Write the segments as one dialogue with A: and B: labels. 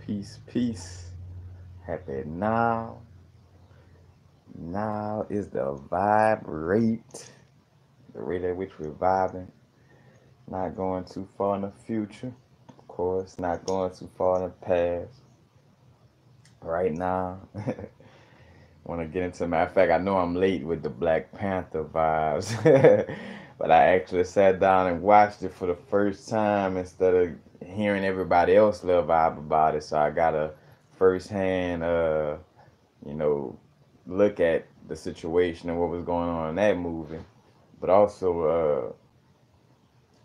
A: Peace, peace. Happy now. Now is the vibe rate. The rate at which we're vibing. Not going too far in the future. Of course, not going too far in the past. Right now. Want to get into, matter of fact, I know I'm late with the Black Panther vibes. But I actually sat down and watched it for the first time instead of hearing everybody else little vibe about it. So I got a first hand you know, look at the situation and what was going on in that movie. But also,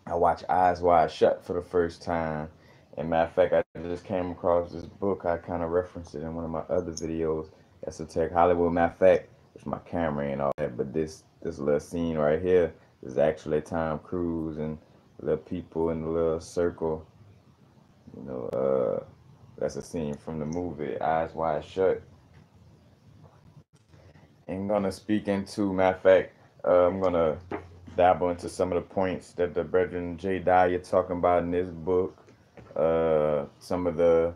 A: I watched Eyes Wide Shut for the first time. And matter of fact, I just came across this book. I kind of referenced it in one of my other videos. Esoteric Hollywood. Matter of fact, it's my camera and all that. But this little scene right here is actually Tom Cruise and the people in the little circle. You know, that's a scene from the movie Eyes Wide Shut. And gonna speak into, matter of fact, I'm gonna dabble into some of the points that the brethren J. Dyer talking about in this book. Some of the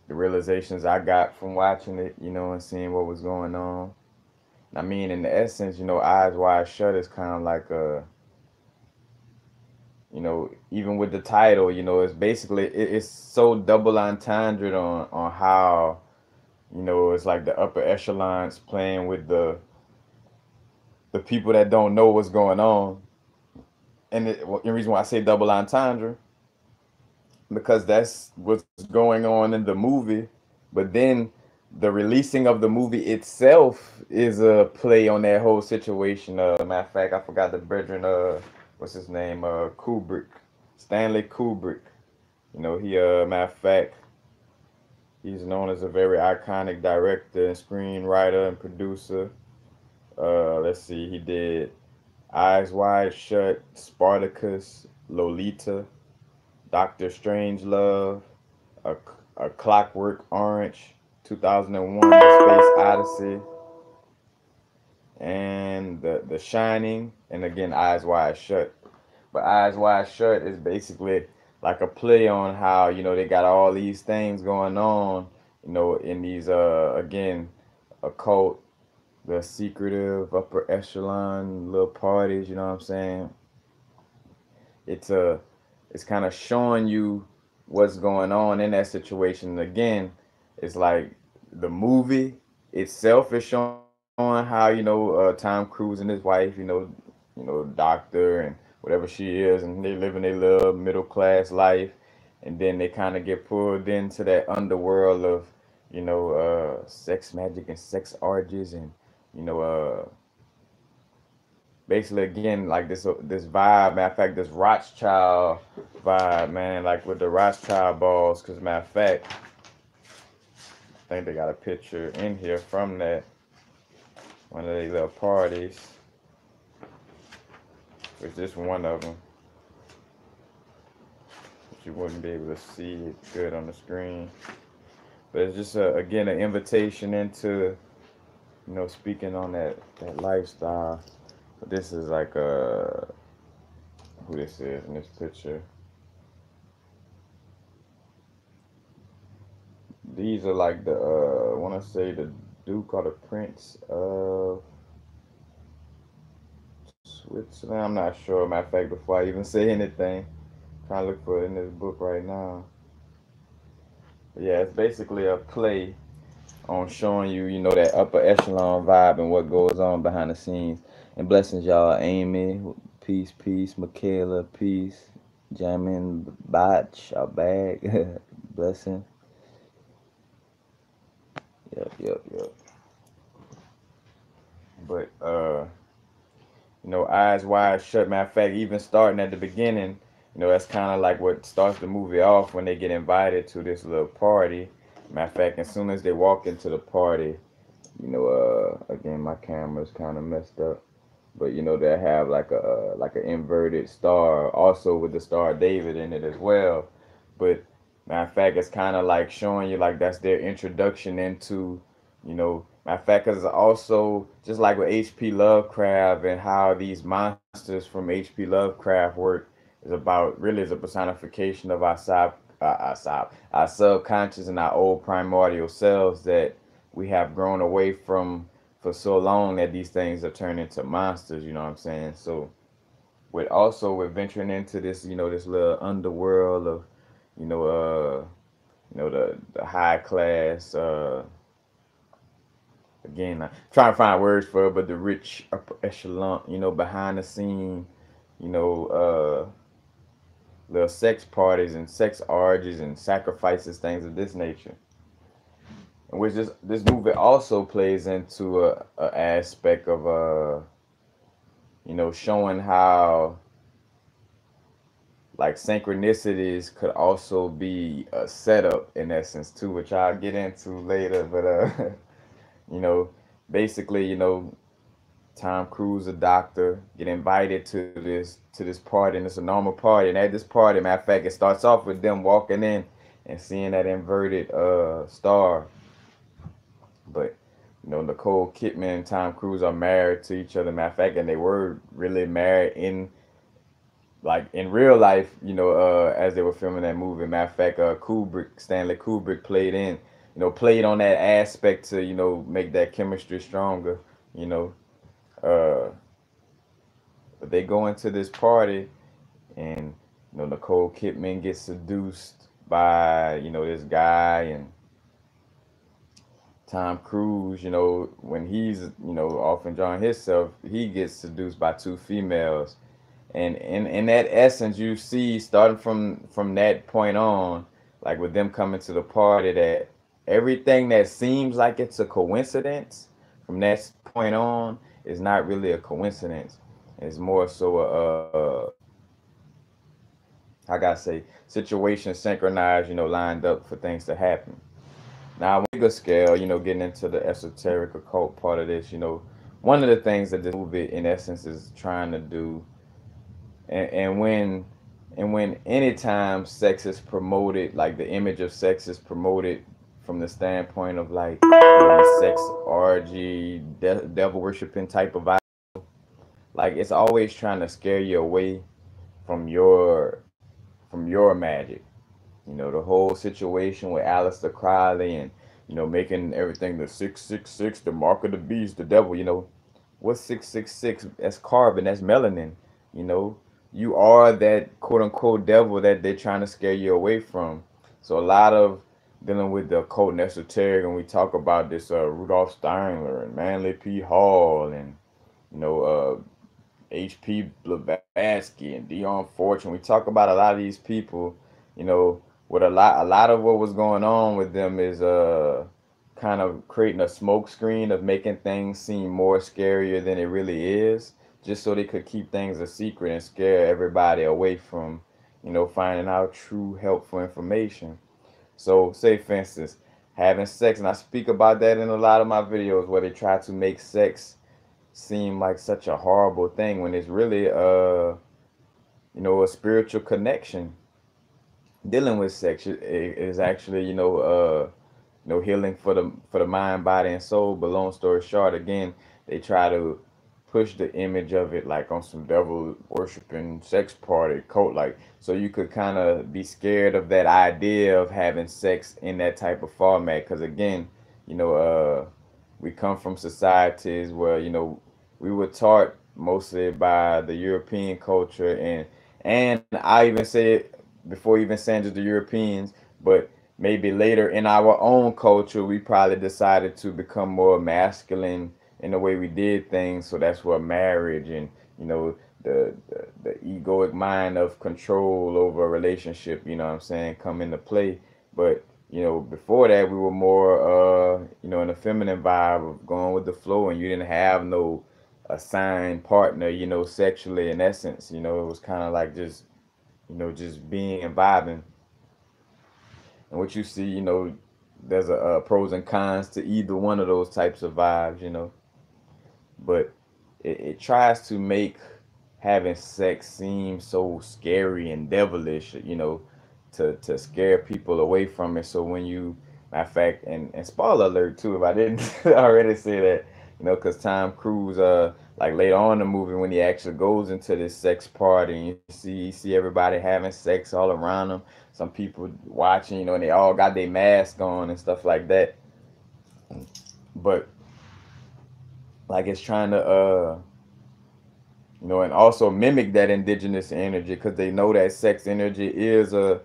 A: realizations I got from watching it, and seeing what was going on. I mean, in the essence, Eyes Wide Shut is kind of like even with the title, it's basically it's so double entendre on how it's like the upper echelons playing with the people that don't know what's going on. And the reason why I say double entendre, because that's what's going on in the movie. But then the releasing of the movie itself is a play on that whole situation. Matter of fact, I forgot the brethren. What's his name? Kubrick, Stanley Kubrick. He matter of fact, he's known as a very iconic director and screenwriter and producer. Let's see, he did Eyes Wide Shut, Spartacus, Lolita, Doctor Strangelove, a, a Clockwork Orange, 2001, The Space Odyssey, and the Shining, and again Eyes Wide Shut. But Eyes Wide Shut is basically like a play on how they got all these things going on, in these again occult, the secretive upper echelon little parties. You know what I'm saying? It's a it's kind of showing you what's going on in that situation. Again, it's like the movie itself is showing how Tom Cruise and his wife, doctor and whatever she is, and they living their little middle class life, and then they kind of get pulled into that underworld of sex magic and sex orgies and you know uh basically again like this vibe. Matter of fact, this Rothschild vibe, man, like with the Rothschild balls. Because matter of fact, I think they got a picture in here from that one of these little parties. It's just one of them, but you wouldn't be able to see it good on the screen. But it's just again an invitation into speaking on that lifestyle. But this is like who this is in this picture. These are like the I want to say the Duke or the Prince of Switzerland. I'm not sure. Matter of fact, before I even say anything, I'm trying to look for it in this book right now. But yeah, it's basically a play on showing you, that upper echelon vibe and what goes on behind the scenes. And blessings, y'all. Amy, peace, peace. Michaela, peace. Jamin Botch, our bag. Blessing. Yep, yep, yep. But Eyes Wide Shut. Matter of fact, even starting at the beginning, that's kind of like what starts the movie off when they get invited to this little party. Matter of fact, as soon as they walk into the party, again, my camera's kind of messed up, but they have like an inverted star, also with the Star of David in it as well. But matter of fact, it's kind of like showing you like that's their introduction into, matter of fact, because also just like with H.P. Lovecraft and how these monsters from H.P. Lovecraft work is about really is a personification of our our subconscious and our old primordial selves that we have grown away from for so long that these things are turned into monsters. You know what I'm saying? So with also with venturing into this, this little underworld of, you know, the high class. Again, I'm trying to find words for it, but the rich upper echelon, behind the scene, you know, little sex parties and sex orgies and sacrifices, things of this nature. And which this movie also plays into a aspect of showing how like synchronicities could also be a setup in essence too, which I'll get into later. But you know, basically, Tom Cruise, a doctor, get invited to this party, and it's a normal party. And at this party, matter of fact, it starts off with them walking in and seeing that inverted star. But Nicole Kidman and Tom Cruise are married to each other. Matter of fact, and they were really married in real life. As they were filming that movie. Matter of fact, Stanley Kubrick played on that aspect to make that chemistry stronger. You know, uh, but they go into this party, and Nicole Kidman gets seduced by this guy, and Tom Cruise, when he's off enjoying himself, he gets seduced by two females, and in that essence, you see starting from that point on, like with them coming to the party, that everything that seems like it's a coincidence from that point on is not really a coincidence. It's more so I gotta say, situations synchronized, lined up for things to happen. Now, on a bigger scale, getting into the esoteric occult part of this, one of the things that this movie, in essence, is trying to do, and when anytime sex is promoted, like the image of sex is promoted from the standpoint of like maybe sex orgy, devil worshiping type of vibe, like it's always trying to scare you away from your magic. The whole situation with Aleister Crowley and making everything the 666, the mark of the beast, the devil. What's 666? That's carbon. That's melanin. You know, you are that quote unquote devil that they're trying to scare you away from. So a lot of dealing with the occult and esoteric, and we talk about this Rudolph Steiner and Manly P. Hall and you know H.P. Blavatsky and Dion Fortune. We talk about a lot of these people, you know, with a lot of what was going on with them is kind of creating a smoke screen of making things seem more scarier than it really is, just so they could keep things a secret and scare everybody away from, finding out true helpful information. So, say for instance, having sex, and I speak about that in a lot of my videos where they try to make sex seem like such a horrible thing when it's really a spiritual connection. Dealing with sex is actually healing for the mind, body, and soul. But long story short, again, they try to push the image of it like on some devil worshiping sex party cult, like so you could kind of be scared of that idea of having sex in that type of format. Because again, you know, we come from societies where we were taught mostly by the European culture, and I even say it before even saying just the Europeans, but maybe later in our own culture, we probably decided to become more masculine in the way we did things. So that's where marriage and the egoic mind of control over a relationship, what I'm saying, come into play. But before that, we were more in a feminine vibe of going with the flow, and you didn't have no assigned partner, sexually in essence. It was kind of like just being and vibing. And what you see, there's a pros and cons to either one of those types of vibes. But it tries to make having sex seem so scary and devilish, to scare people away from it. So when matter of fact, and spoiler alert too, if I didn't already say that, because Tom Cruise like later on in the movie when he actually goes into this sex party and you see everybody having sex all around him, some people watching, and they all got their mask on and stuff like that. But like it's trying to and also mimic that indigenous energy because they know that sex energy is a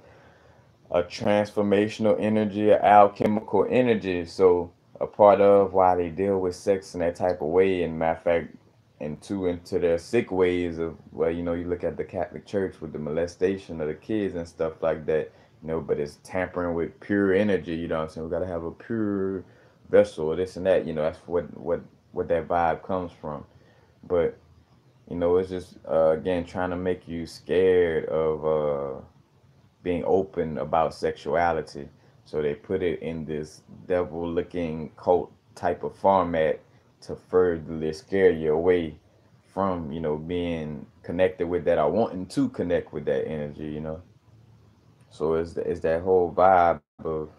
A: transformational energy, a alchemical energy. So a part of why they deal with sex in that type of way, and matter of fact, into their sick ways of, well, you look at the Catholic Church with the molestation of the kids and stuff like that, but it's tampering with pure energy. You know what I'm saying? We gotta have a pure vessel, this and that. That's what that vibe comes from. But it's just again trying to make you scared of being open about sexuality. So they put it in this devil looking cult type of format to further scare you away from, being connected with that or wanting to connect with that energy. So it's that whole vibe of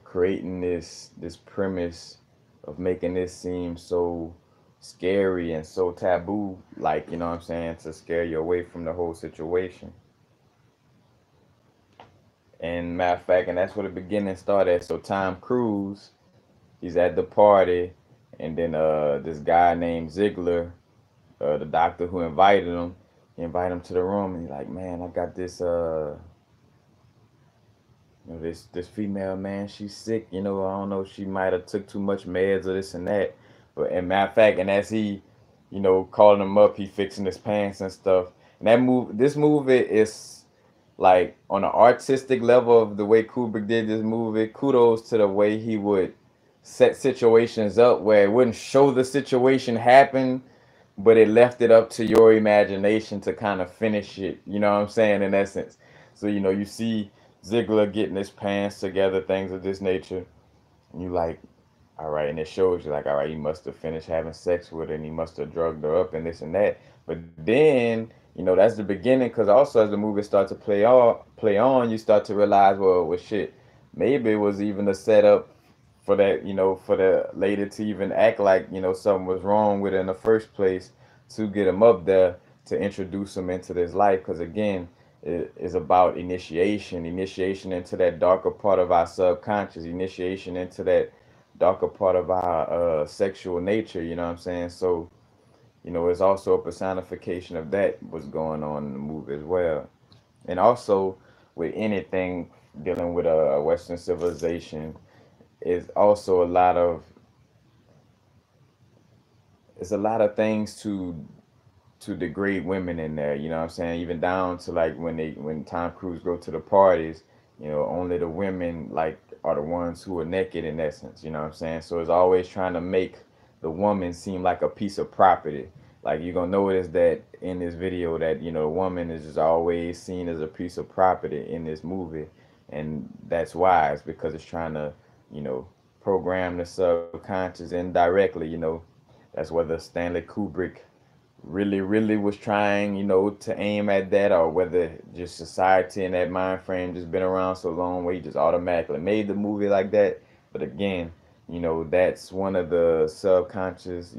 A: creating this premise of making this seem so scary and so taboo, like, what I'm saying, to scare you away from the whole situation. And matter of fact, and that's where the beginning started. So Tom Cruise, he's at the party, and then this guy named Ziegler, the doctor who invited him, he invited him to the room, and he's like, man, I got this this female, man, she's sick. I don't know, she might have took too much meds or this and that. But and matter of fact, and as he, calling him up, he fixing his pants and stuff. And this movie is like on an artistic level of the way Kubrick did this movie. Kudos to the way he would set situations up where it wouldn't show the situation happen, but it left it up to your imagination to kind of finish it. You know what I'm saying? In essence, so you see Ziegler getting his pants together, things of this nature, and you like, all right, and it shows you like, all right, he must have finished having sex with her, and he must have drugged her up, and this and that. But then, that's the beginning, because also as the movie starts to play on, you start to realize, well, shit, maybe it was even a setup for that, for the lady to even act like, something was wrong with her in the first place, to get him up there, to introduce him into this life. Because again, it is about initiation into that darker part of our subconscious, initiation into that darker part of our sexual nature. You know what I'm saying? So, it's also a personification of that what's going on in the movie as well. And also with anything dealing with a Western civilization, is also a lot of things to degrade women in there. You know what I'm saying? Even down to like when Tom Cruise go to the parties, only the women like are the ones who are naked in essence. You know what I'm saying? So it's always trying to make the woman seem like a piece of property. Like you're gonna notice that in this video that the woman is just always seen as a piece of property in this movie, and that's why it's because it's trying to you know program the subconscious indirectly. That's whether Stanley Kubrick really was trying, to aim at that, or whether just society and that mind frame just been around so long where he just automatically made the movie like that. But again, that's one of the subconscious,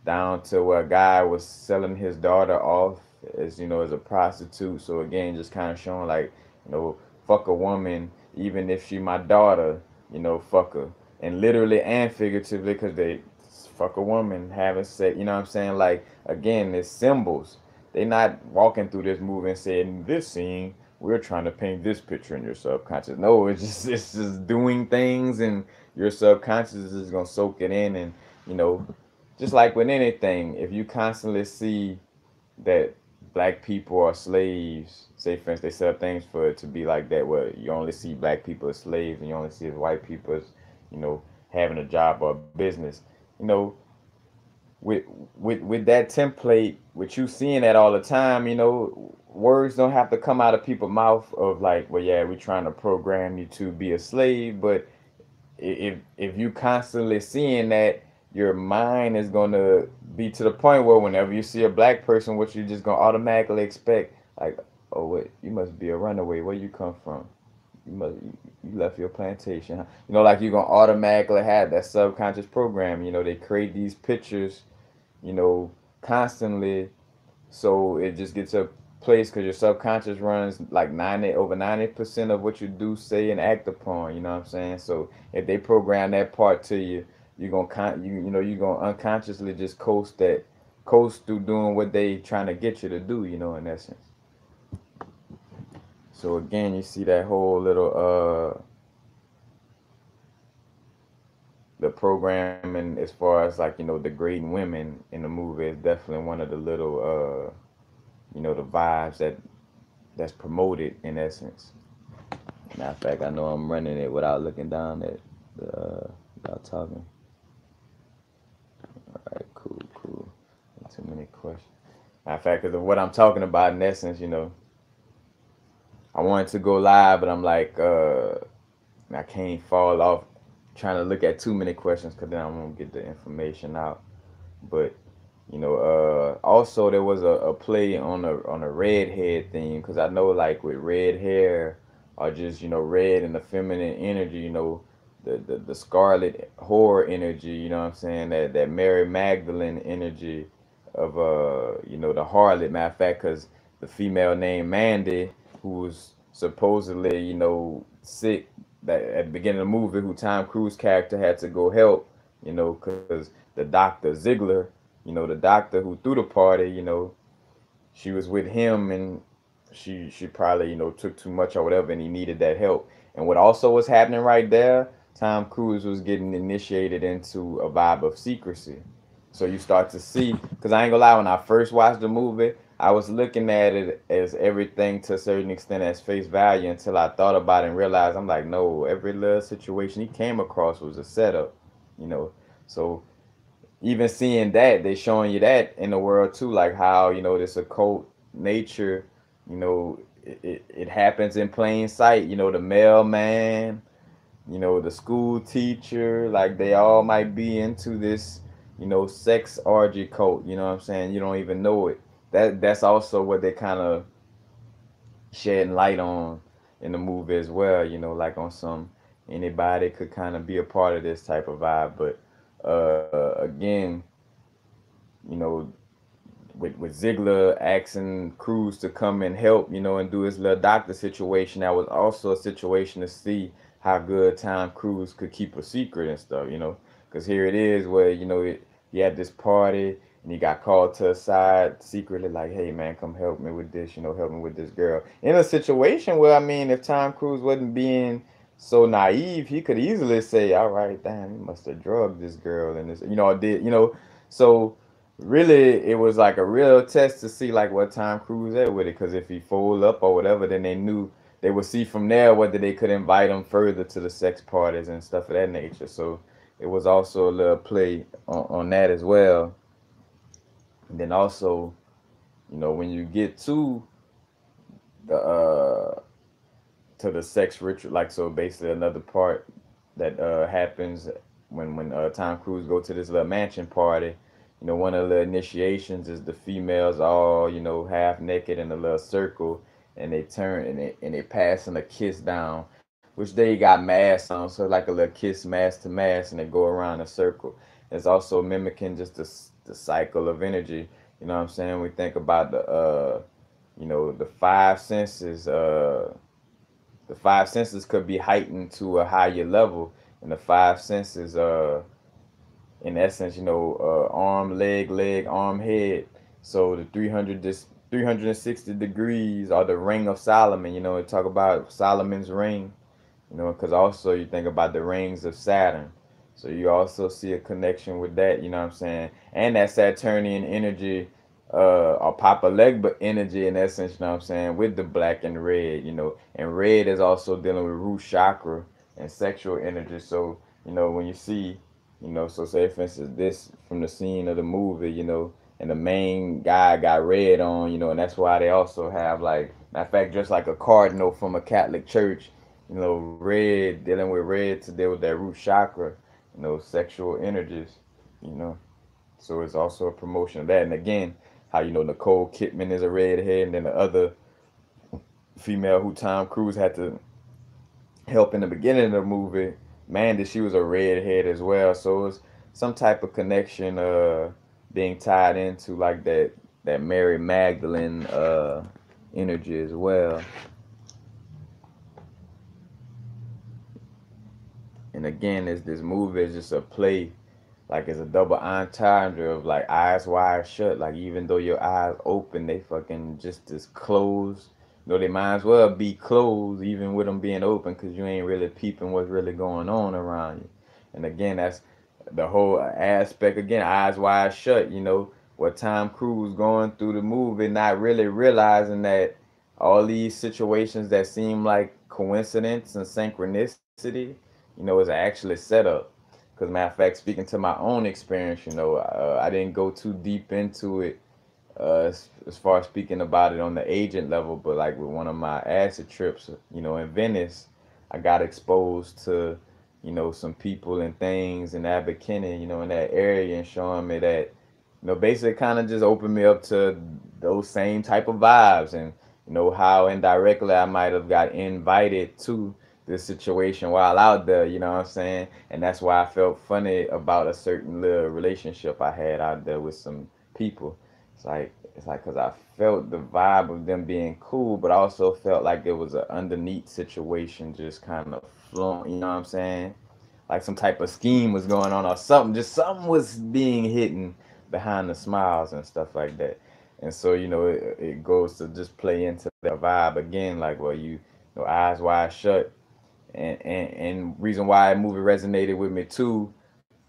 A: down to where a guy was selling his daughter off as a prostitute. So again, just kind of showing like, fuck a woman, even if she my daughter, fuck her. And literally and figuratively, because they fuck a woman, having sex, you know what I'm saying? Like, again, it's symbols. They not walking through this movie and saying, in this scene, we're trying to paint this picture in your subconscious. No, it's just doing things, and your subconscious is gonna soak it in. And you know, just like with anything, if you constantly see that black people are slaves, say for instance, they set up things for it to be like that, where you only see black people as slaves and you only see as white people as, having a job or a business, you know, with with that template, with you seeing that all the time, words don't have to come out of people's mouth of like, well, yeah, we're trying to program you to be a slave. But if you constantly seeing that, your mind is gonna be to the point where whenever you see a black person, what you just gonna automatically expect, like, oh wait, you must be a runaway. Where you come from? You left your plantation. Huh? Like you're gonna automatically have that subconscious program. They create these pictures, you know, constantly, so it just gets a place because your subconscious runs like 90% of what you do, say, and act upon. You know what I'm saying? So if they program that part to you, you're gonna you're gonna unconsciously just coast through doing what they trying to get you to do. In essence. So again, you see that whole little the programming as far as like degrading women in the movie is definitely one of the little the vibes that's promoted in essence. Matter of fact, I know I'm running it without looking down at the without talking. All right, cool. Not too many questions. Matter of fact, because of what I'm talking about in essence, I wanted to go live, but I'm like, I can't fall off trying to look at too many questions because then I won't get the information out. But also there was a play on a redhead theme because I know like with red hair or just red and the feminine energy, the scarlet horror energy, what I'm saying, that Mary Magdalene energy of the harlot. Matter of fact, because the female named Mandy, who was supposedly sick, that at the beginning of the movie, who Tom Cruise character had to go help, because the doctor Ziegler, the doctor who threw the party, she was with him and she probably took too much or whatever, and he needed that help. And what also was happening right there, Tom Cruise was getting initiated into a vibe of secrecy. So you start to see, because I ain't gonna lie, when I first watched the movie, I was looking at it as everything to a certain extent as face value until I thought about it and realized I'm like, no, every little situation he came across was a setup, you know. So even seeing that, they showing you that in the world too, like how this occult nature, it happens in plain sight. The mailman, the school teacher, like they all might be into this, sex orgy cult. You know what I'm saying? You don't even know it. That's also what they kind of shedding light on in the movie as well. Like on some anybody could kind of be a part of this type of vibe, but again, you know, with Ziegler asking Cruz to come and help, and do his little doctor situation, that was also a situation to see how good Tom Cruise could keep a secret and stuff, because here it is where he had this party and he got called to a side secretly, like, hey man, come help me with this, help me with this girl. In a situation where, I mean, if Tom Cruise wasn't being so naive, he could easily say, all right, damn, he must have drugged this girl and this, so really it was like a real test to see like what Tom Cruise at with it, because if he fold up or whatever, then they knew they would see from there whether they could invite him further to the sex parties and stuff of that nature. So it was also a little play on that as well. And then also, when you get the to the sex ritual, like, so basically another part that happens when Tom Cruise go to this little mansion party. One of the initiations is the females all half naked in a little circle, and they turn and they passing a kiss down, which they got masks on, so like a little kiss mask to mask, and they go around a circle. It's also mimicking just the cycle of energy. You know what I'm saying? We think about the five senses. The five senses could be heightened to a higher level, and the five senses in essence, arm, leg, arm, head. So the 360 degrees are the ring of Solomon. Talk about Solomon's ring, because also you think about the rings of Saturn. So you also see a connection with that, you know what I'm saying? And that Saturnian energy, or Papa Legba energy in essence, you know what I'm saying, with the black and red, and red is also dealing with root chakra and sexual energy. So, when you see, so say for instance this from the scene of the movie, and the main guy got red on, and that's why they also have like, matter of fact, just like a cardinal from a Catholic church, red, dealing with red to deal with that root chakra, sexual energies, you know. So it's also a promotion of that. And again, how Nicole Kidman is a redhead, and then the other female who Tom Cruise had to help in the beginning of the movie, man, that she was a redhead as well. So it was some type of connection being tied into like that Mary Magdalene energy as well. And again, this movie is just a play, like it's a double entendre of like eyes wide shut. Like even though your eyes open, they fucking just as closed. You know, they might as well be closed even with them being open because you ain't really peeping what's really going on around you. And again, that's the whole aspect. Again, eyes wide shut. You know, what Tom Cruise going through the movie, not really realizing that all these situations that seem like coincidence and synchronicity, you know, is actually set up. Because matter of fact, speaking to my own experience, you know, I didn't go too deep into it as far as speaking about it on the agent level, but like with one of my acid trips, you know, in Venice, I got exposed to, you know, some people and things in Abercrombie, you know, in that area, and showing me that, you know, basically kind of just opened me up to those same type of vibes, and you know how indirectly I might have got invited to this situation while out there, you know what I'm saying? And that's why I felt funny about a certain little relationship I had out there with some people. It's like because I felt the vibe of them being cool, but I also felt like there was an underneath situation just kind of flowing. You know what I'm saying? Like some type of scheme was going on or something. Just something was being hidden behind the smiles and stuff like that. And so you know it goes to just play into that vibe again, like well you know eyes wide shut, and reason why the movie resonated with me too,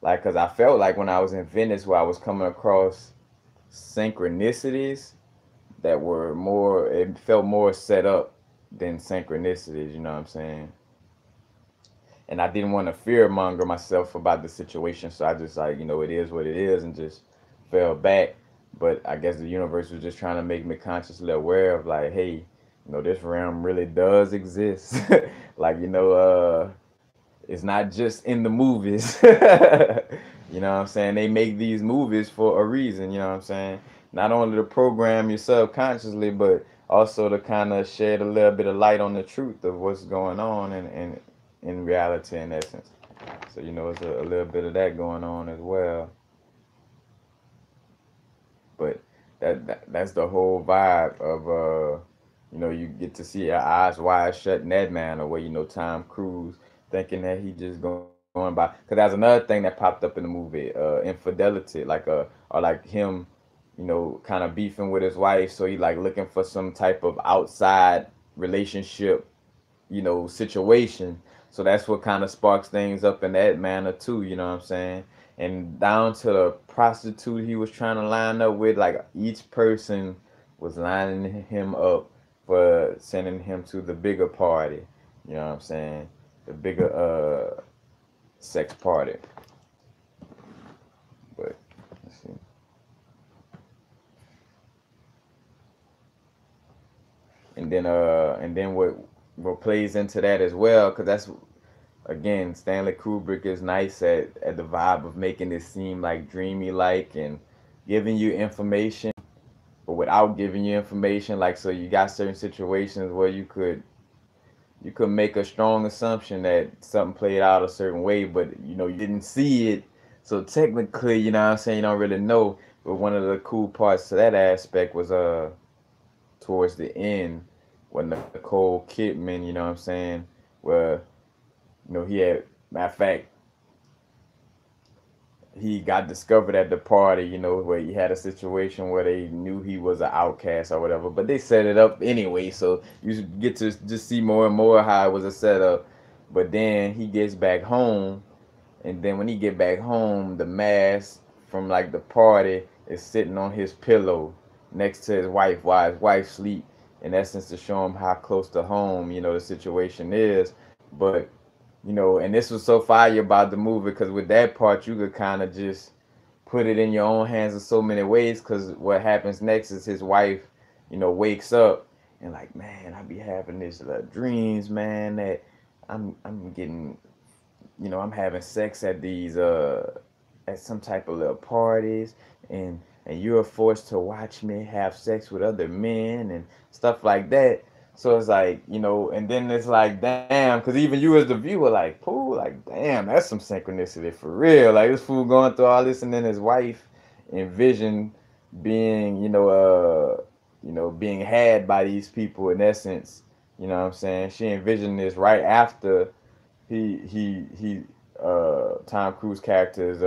A: like because I felt like when I was in Venice where I was coming across synchronicities that were more, it felt more set up than synchronicities, you know what I'm saying? And I didn't want to fear monger myself about the situation, so I just like, you know, it is what it is and just fell back. But I guess the universe was just trying to make me consciously aware of like, hey, you know, this realm really does exist. Like, you know, it's not just in the movies. You know what I'm saying? They make these movies for a reason, you know what I'm saying? Not only to program you subconsciously, but also to kind of shed a little bit of light on the truth of what's going on in reality, in essence. So, you know, it's a little bit of that going on as well. But that's the whole vibe of you know, you get to see your eyes wide shut in that manner where you know Tom Cruise thinking that he just going by, because that's another thing that popped up in the movie, infidelity, or like him, you know, kind of beefing with his wife, so he like looking for some type of outside relationship, you know, situation. So that's what kind of sparks things up in that manner too, you know what I'm saying? And down to the prostitute he was trying to line up with, like each person was lining him up for sending him to the bigger party. You know what I'm saying? The bigger sex party. But let's see. And then what plays into that as well, because that's again, Stanley Kubrick is nice at the vibe of making it seem like dreamy like and giving you information, but without giving you information. Like so you got certain situations where you could make a strong assumption that something played out a certain way, but you know, you didn't see it. So technically, you know what I'm saying, you don't really know. But one of the cool parts to that aspect was towards the end when Nicole Kidman, you know what I'm saying, where you know he had, matter of fact, he got discovered at the party, you know, where he had a situation where they knew he was an outcast or whatever, but they set it up anyway, so you get to just see more and more how it was a setup. But then he gets back home, and then when he get back home, the mask from like the party is sitting on his pillow next to his wife while his wife sleep, in essence to show him how close to home, you know, the situation is. But you know, and this was so fire about the movie because with that part you could kind of just put it in your own hands in so many ways. Because what happens next is his wife, you know, wakes up and like, man, I be having these dreams, man, that I'm getting, you know, I'm having sex at these at some type of little parties, and you're forced to watch me have sex with other men and stuff like that. So it's like, and then it's like, damn, because even you as the viewer, like, pool, like, damn, that's some synchronicity for real. Like, this fool going through all this, and then his wife envisioned being, being had by these people in essence. You know what I'm saying? She envisioned this right after Tom Cruise character is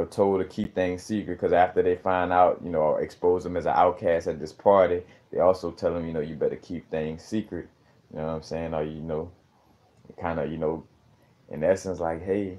A: told to keep things secret because after they find out, or expose him as an outcast at this party, they also tell him, you better keep things secret. You know what I'm saying? Or kind of, in essence, like, hey,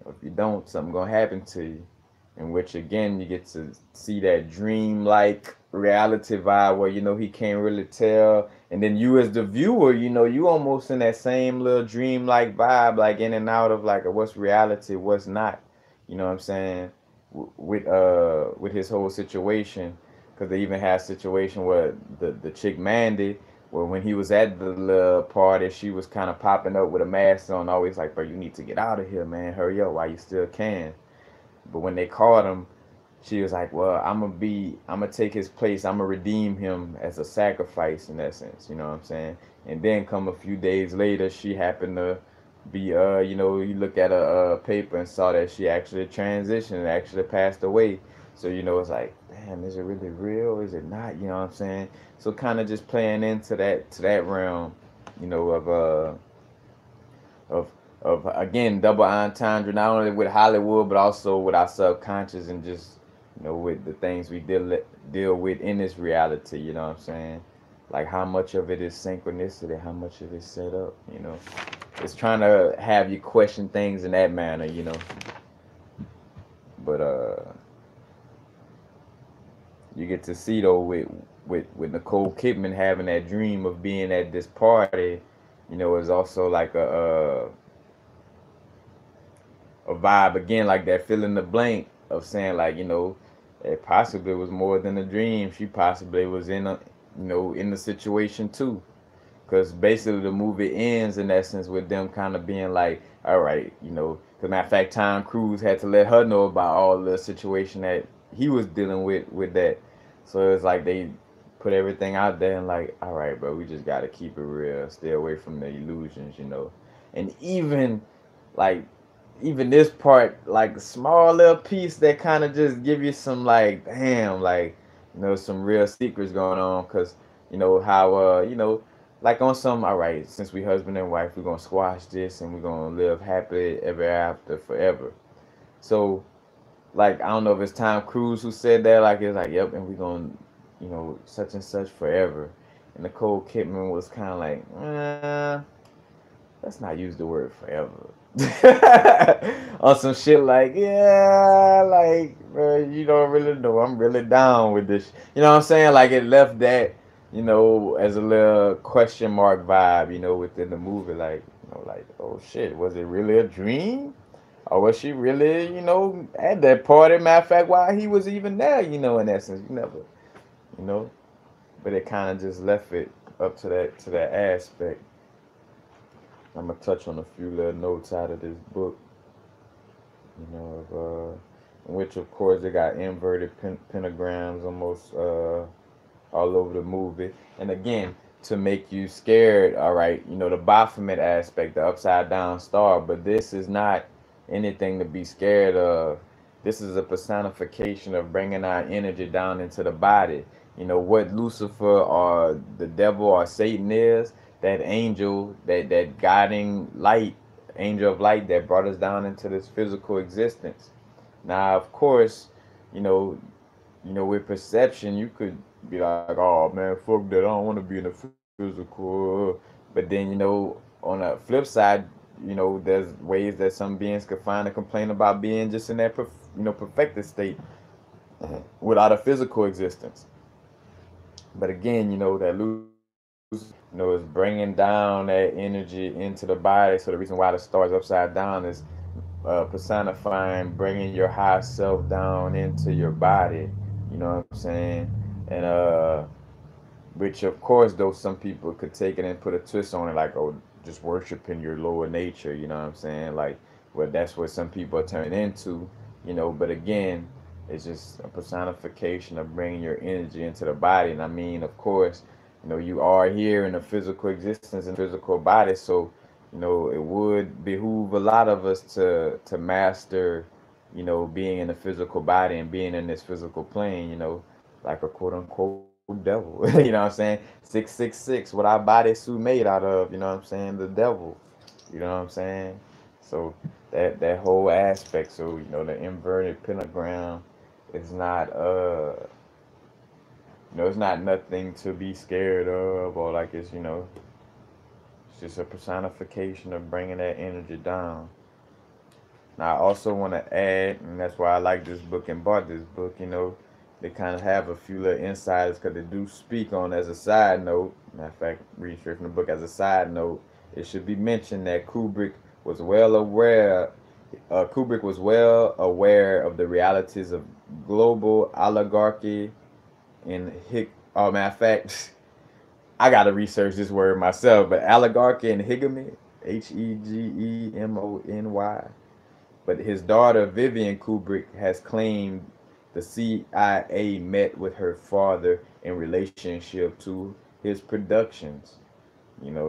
A: if you don't, something gonna happen to you. In which again, you get to see that dream-like reality vibe where he can't really tell, and then you as the viewer, you almost in that same little dream-like vibe, like in and out of like what's reality, what's not. You know what I'm saying? With his whole situation, because they even had a situation where the chick Mandy, where when he was at the little party, she was kind of popping up with a mask on, always like, bro, you need to get out of here, man. Hurry up while you still can. But when they caught him, she was like, well, I'm gonna take his place. I'm gonna redeem him as a sacrifice in essence. You know what I'm saying? And then come a few days later, she happened to be, you look at a paper and saw that she actually transitioned and actually passed away. So, it's like, damn, is it really real? Is it not? You know what I'm saying? So kind of just playing into that realm, of of again double entendre, not only with Hollywood but also with our subconscious and just with the things we deal with in this reality. You know what I'm saying? Like how much of it is synchronicity, how much of it is set up. It's trying to have you question things in that manner. But you get to see though with Nicole Kidman having that dream of being at this party. Is also like a vibe again, like that fill in the blank of saying like it possibly was more than a dream. She possibly was in the situation too, because basically the movie ends in essence with them kind of being like, all right, because matter of fact, Tom Cruise had to let her know about all the situation that he was dealing with that. So it's like they put everything out there and like, all right, bro, we just gotta keep it real, stay away from the illusions. And like even this part, like a small little piece that kind of just give you some like, damn, like some real secrets going on, cause how like on some, all right, since we husband and wife, we're gonna squash this and we're gonna live happily ever after forever. So like I don't know if it's Tom Cruise who said that, like it's like, yep, and we're gonna such and such forever. And Nicole Kidman was kind of like, let's not use the word forever. On some shit like, yeah, like, bro, you don't really know. I'm really down with this. You know what I'm saying? Like, it left that, as a little question mark vibe, within the movie. Like, like, oh shit, was it really a dream? Or was she really, at that party? Matter of fact, why he was even there, in essence, you never, you know. But it kind of just left it up to that aspect. I'm gonna touch on a few little notes out of this book, in which of course they got inverted pentagrams almost all over the movie, and again to make you scared. All right, the Baphomet aspect, the upside down star, but this is not anything to be scared of. This is a personification of bringing our energy down into the body. What Lucifer or the devil or Satan is, that angel, that guiding light, angel of light that brought us down into this physical existence. Now, of course, you know, with perception, you could be like, "Oh man, fuck that! I don't want to be in the physical." But then, on the flip side, there's ways that some beings could find a complaint about being just in that, perfected state without a physical existence. But again, that is bringing down that energy into the body. So the reason why the star is upside down is personifying bringing your high self down into your body. You know what I'm saying? And which of course, though, some people could take it and put a twist on it, like, oh, just worshiping your lower nature. You know what I'm saying? Like, well, that's what some people are turning into. But again, it's just a personification of bringing your energy into the body. And I mean, of course, you are here in a physical existence in a physical body. So, it would behoove a lot of us to master, being in a physical body and being in this physical plane, like a quote unquote devil. You know what I'm saying? 666, what our bodysuit made out of, you know what I'm saying? The devil. You know what I'm saying? So that whole aspect. So, the inverted pentagram is not it's not nothing to be scared of, or like it's just a personification of bringing that energy down. Now, I also want to add, and that's why I like this book and bought this book, they kind of have a few little insiders because they do speak on, as a side note, matter of fact, reading straight from the book, as a side note, it should be mentioned that was well aware, Kubrick was well aware of the realities of global oligarchy in matter of fact, I gotta research this word myself, but oligarchy and hegemy, Hegemony. But his daughter Vivian Kubrick has claimed the CIA met with her father in relationship to his productions.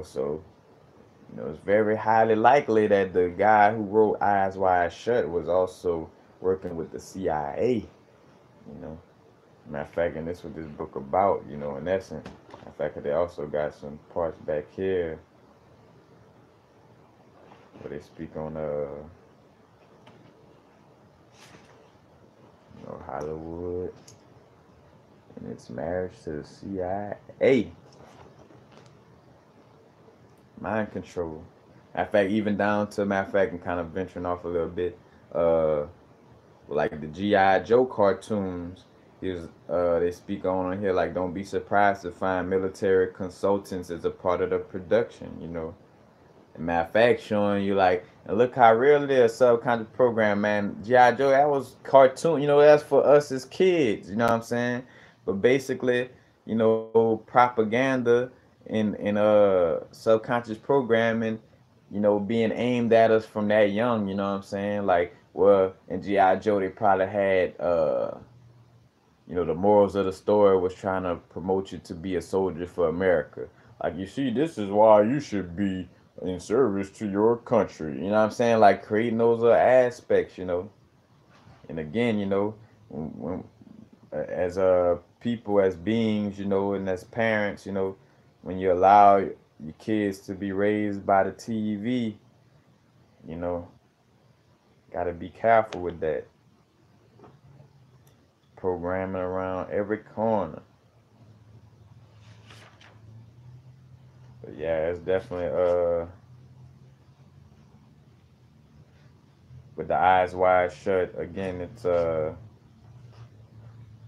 A: So it's very highly likely that the guy who wrote Eyes Wide Shut was also working with the CIA. Matter of fact, and this is what this book about. In essence. In fact, they also got some parts back here where they speak on Hollywood and its marriage to the CIA. Mind control. Matter of fact, even down to, matter of fact, I'm kind of venturing off a little bit. Like the G.I. Joe cartoons, they speak on here like, don't be surprised to find military consultants as a part of the production. Matter of fact, showing you like, and look how real it is, subconscious program, man. G.I. Joe, that was cartoon, that's for us as kids, you know what I'm saying? But basically, propaganda and subconscious programming, being aimed at us from that young, you know what I'm saying? Like, well, in G.I. Joe, they probably had the morals of the story was trying to promote you to be a soldier for America. Like, you see, this is why you should be in service to your country. You know what I'm saying? Like, creating those aspects. And again, as people, as beings, and as parents, when you allow your kids to be raised by the TV, you know, gotta be careful with that. Programming around every corner. But yeah, it's definitely with the eyes wide shut. Again, it's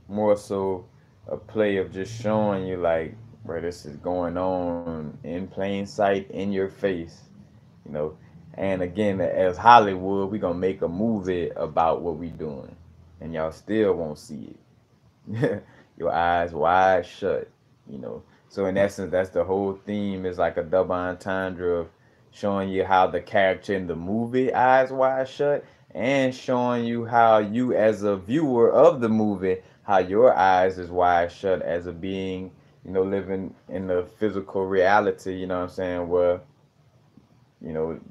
A: more so a play of just showing you like where this is going on in plain sight in your face, you know. And again, as Hollywood, we gonna make a movie about what we doing, and y'all still won't see it. Your eyes wide shut, you know. So in essence, that's the whole theme, is like a double entendre of showing you how the character in the movie Eyes Wide Shut, and showing you how you as a viewer of the movie, how your eyes is wide shut as a being, living in the physical reality, you know what I'm saying, where,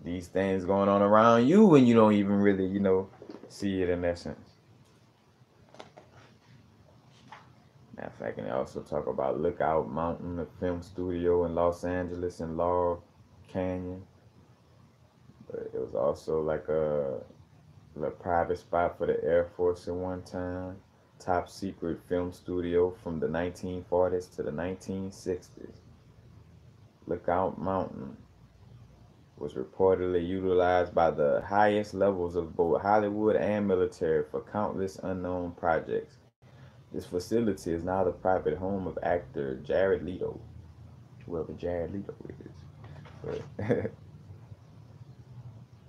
A: these things going on around you and you don't even really, see it in essence. Matter of fact, and they also talk about Lookout Mountain, a film studio in Los Angeles and Laurel Canyon. But it was also like a private spot for the Air Force at one time. Top secret film studio from the 1940s to the 1960s. Lookout Mountain was reportedly utilized by the highest levels of both Hollywood and military for countless unknown projects. This facility is now the private home of actor Jared Leto, whoever Jared Leto is. But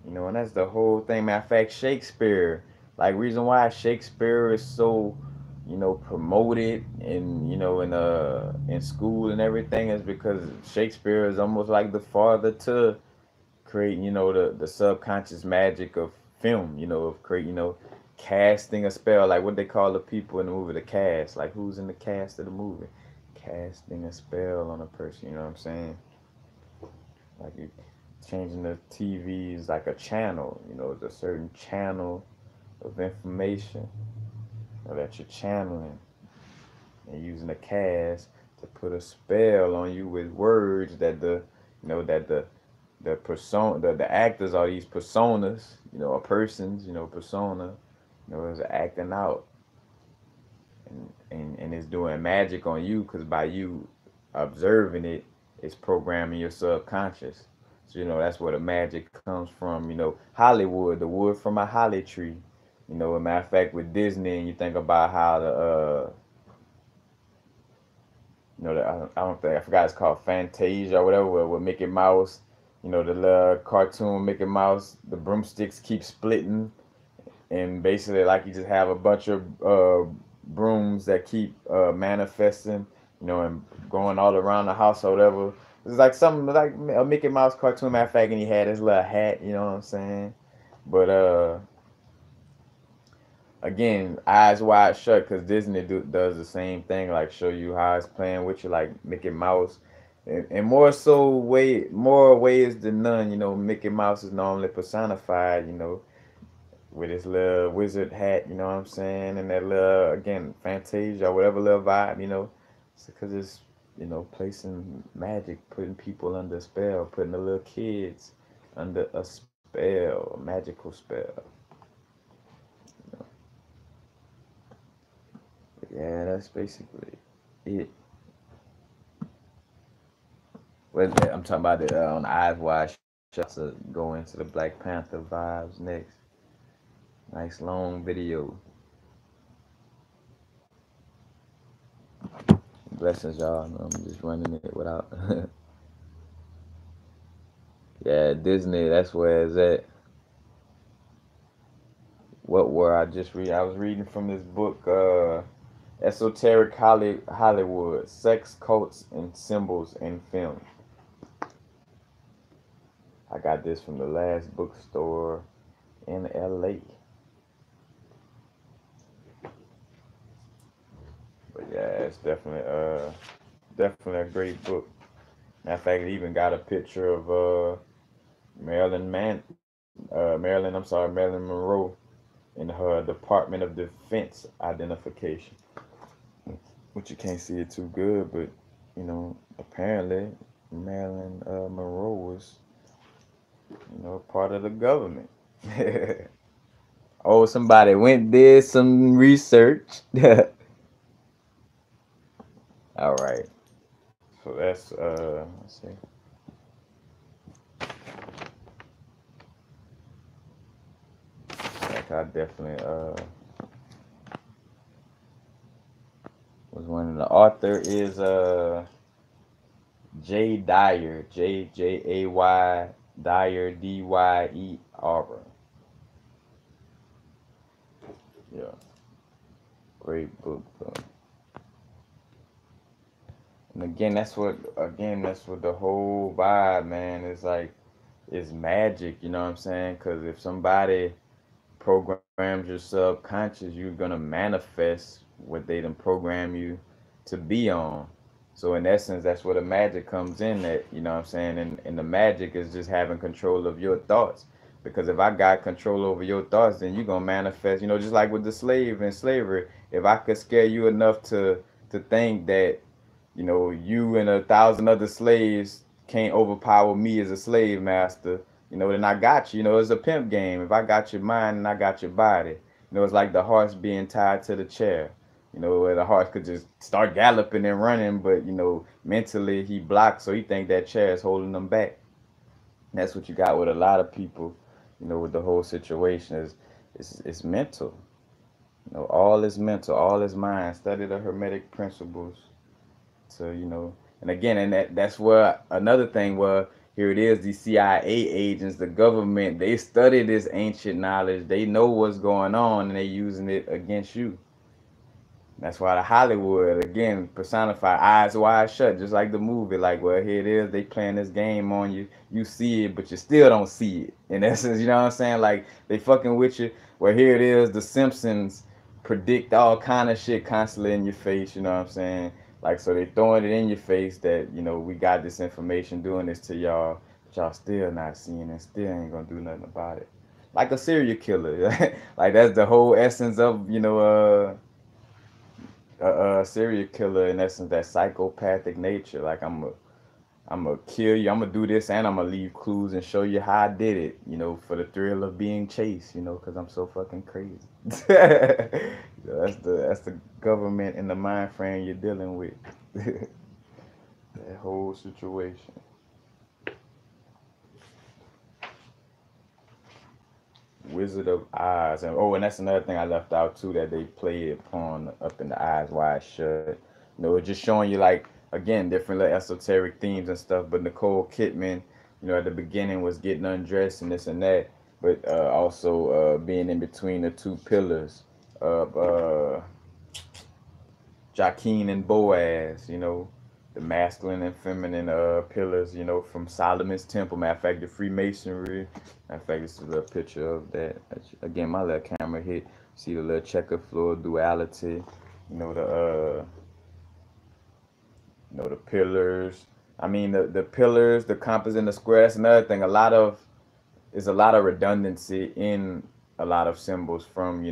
A: and that's the whole thing. Matter of fact, Shakespeare, like, reason why Shakespeare is so, promoted in in school and everything is because Shakespeare is almost like the father to creating, the subconscious magic of film, of create, casting a spell, like what they call the people in the movie, the cast, like who's in the cast of the movie, casting a spell on a person, you know what I'm saying? Like you changing the TVs like a channel, it's a certain channel of information that you're channeling and using the cast to put a spell on you with words that the persona the actors are these personas, or persons, persona, is acting out and it's doing magic on you because by you observing it, it's programming your subconscious. So that's where the magic comes from. Hollywood, the wood from a holly tree. As a matter of fact, with Disney, and you think about how I don't think I forgot it's called Fantasia or whatever with Mickey Mouse. The little cartoon Mickey Mouse, the broomsticks keep splitting, and basically like you just have a bunch of brooms that keep manifesting, and going all around the house or whatever. It's like something like a Mickey Mouse cartoon. Matter of fact, and he had his little hat. You know what I'm saying? But again, eyes wide shut because Disney does the same thing, like show you how it's playing with you, like Mickey Mouse, and more ways than none. Mickey Mouse is normally personified, with his little wizard hat, you know what I'm saying, and that little again Fantasia or whatever little vibe, because it's placing magic, putting people under a spell, putting the little kids under a spell, a magical spell. Yeah, that's basically it. Well, I'm talking about it on Eyes Wide Shut to go into the Black Panther vibes next. Nice long video. Blessings, y'all. I'm just running it without. Yeah, Disney. That's where it's at. What were I just read? I was reading from this book, Esoteric Hollywood: Sex, Cults, and Symbols in Film. I got this from the last bookstore in LA. But yeah, it's definitely a great book. Matter of fact, it even got a picture of Marilyn Monroe in her Department of Defense identification. Which you can't see it too good, but apparently Marilyn Monroe was part of the government. Oh, somebody did some research. All right. So that's let's see. Like I definitely was one of the author is J Dyer, Jay Dyer, Dyer. Yeah. Great book though. And that's what the whole vibe, man, is like. It's magic, you know what I'm saying? Because if somebody programs your subconscious, you're gonna manifest what they done program you to be on. So in essence, that's where the magic comes in. That what I'm saying, and the magic is just having control of your thoughts. Because if I got control over your thoughts, then you're gonna manifest. Just like with the slave and slavery. If I could scare you enough to think that you and 1,000 other slaves can't overpower me as a slave master, then I got you. It's a pimp game. If I got your mind and I got your body, it's like the horse being tied to the chair. Where the horse could just start galloping and running, but mentally he blocked, so he think that chair is holding him back. And that's what you got with a lot of people, with the whole situation is it's mental. All is mental, all is mind. Study the Hermetic principles. So and again, and that's where another thing where here it is, the CIA agents, the government, they study this ancient knowledge. They know what's going on, and they using it against you. That's why the Hollywood again personify eyes wide shut, just like the movie. Like, well, here it is, they playing this game on you. You see it, but you still don't see it. In essence, you know what I'm saying? Like they fucking with you. Well, here it is, the Simpsons predict all kind of shit constantly in your face. You know what I'm saying? Like, so they throwing it in your face that, we got this information doing this to y'all, but y'all still not seeing it, still ain't gonna do nothing about it. Like a serial killer. Like, that's the whole essence of, a serial killer, in essence, that psychopathic nature. Like, I'm gonna kill you. I'm gonna do this, and I'm gonna leave clues and show you how I did it. For the thrill of being chased. Because I'm so fucking crazy. That's the government and the mind frame you're dealing with. That whole situation. Wizard of Oz, and that's another thing I left out too, that they play upon up in the eyes wide shut. It's just showing you, like, again, different little esoteric themes and stuff. But Nicole Kidman, at the beginning was getting undressed and this and that, but also being in between the two pillars of Jaquin and Boaz, the masculine and feminine pillars, from Solomon's temple. Matter of fact, the Freemasonry. Matter of fact, this is a little picture of that. Again, my little camera hit. See the little checkered floor duality. The the pillars. I mean, the pillars, the compass, and the square. That's another thing. There's a lot of redundancy in a lot of symbols from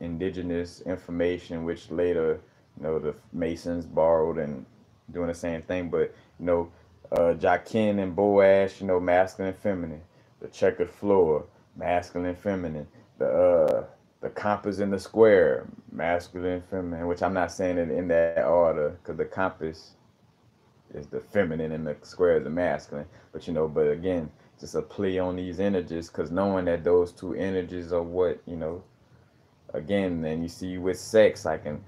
A: indigenous information, which later the Masons borrowed and doing the same thing. But Jachin and Boaz, masculine and feminine. The checkered floor, masculine and feminine. The compass in the square, masculine and feminine. Which I'm not saying it in that order, because the compass is the feminine and the square is the masculine. But again, just a play on these energies, because knowing that those two energies are what, again, and you see with sex, like, and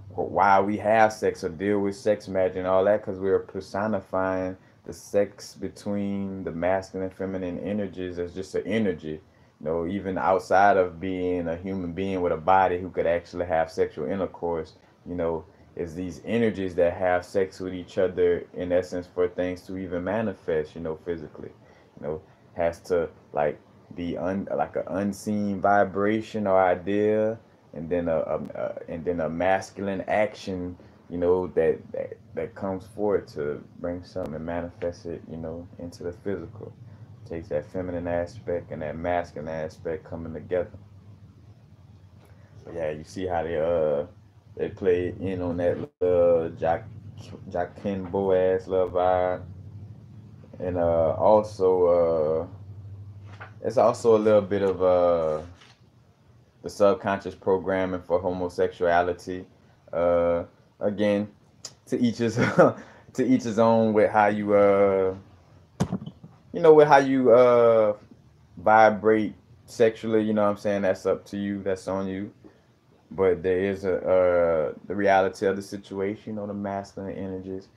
A: why we have sex or deal with sex magic and all that, because we're personifying the sex between the masculine and feminine energies as just an energy. Even outside of being a human being with a body who could actually have sexual intercourse, you know, is these energies that have sex with each other, in essence, for things to even manifest, physically. Has to, like, be like an unseen vibration or idea, and then a masculine action, that comes forward to bring something and manifest it, into the physical. Takes that feminine aspect and that masculine aspect coming together. But yeah, you see how they play in on that Jacquin Boaz love vibe, and also it's also a little bit of the subconscious programming for homosexuality. Uh, Again, to each his to each his own with how you with how you vibrate sexually. You know what I'm saying? That's up to you. That's on you. But there is the reality of the situation. The masculine energies.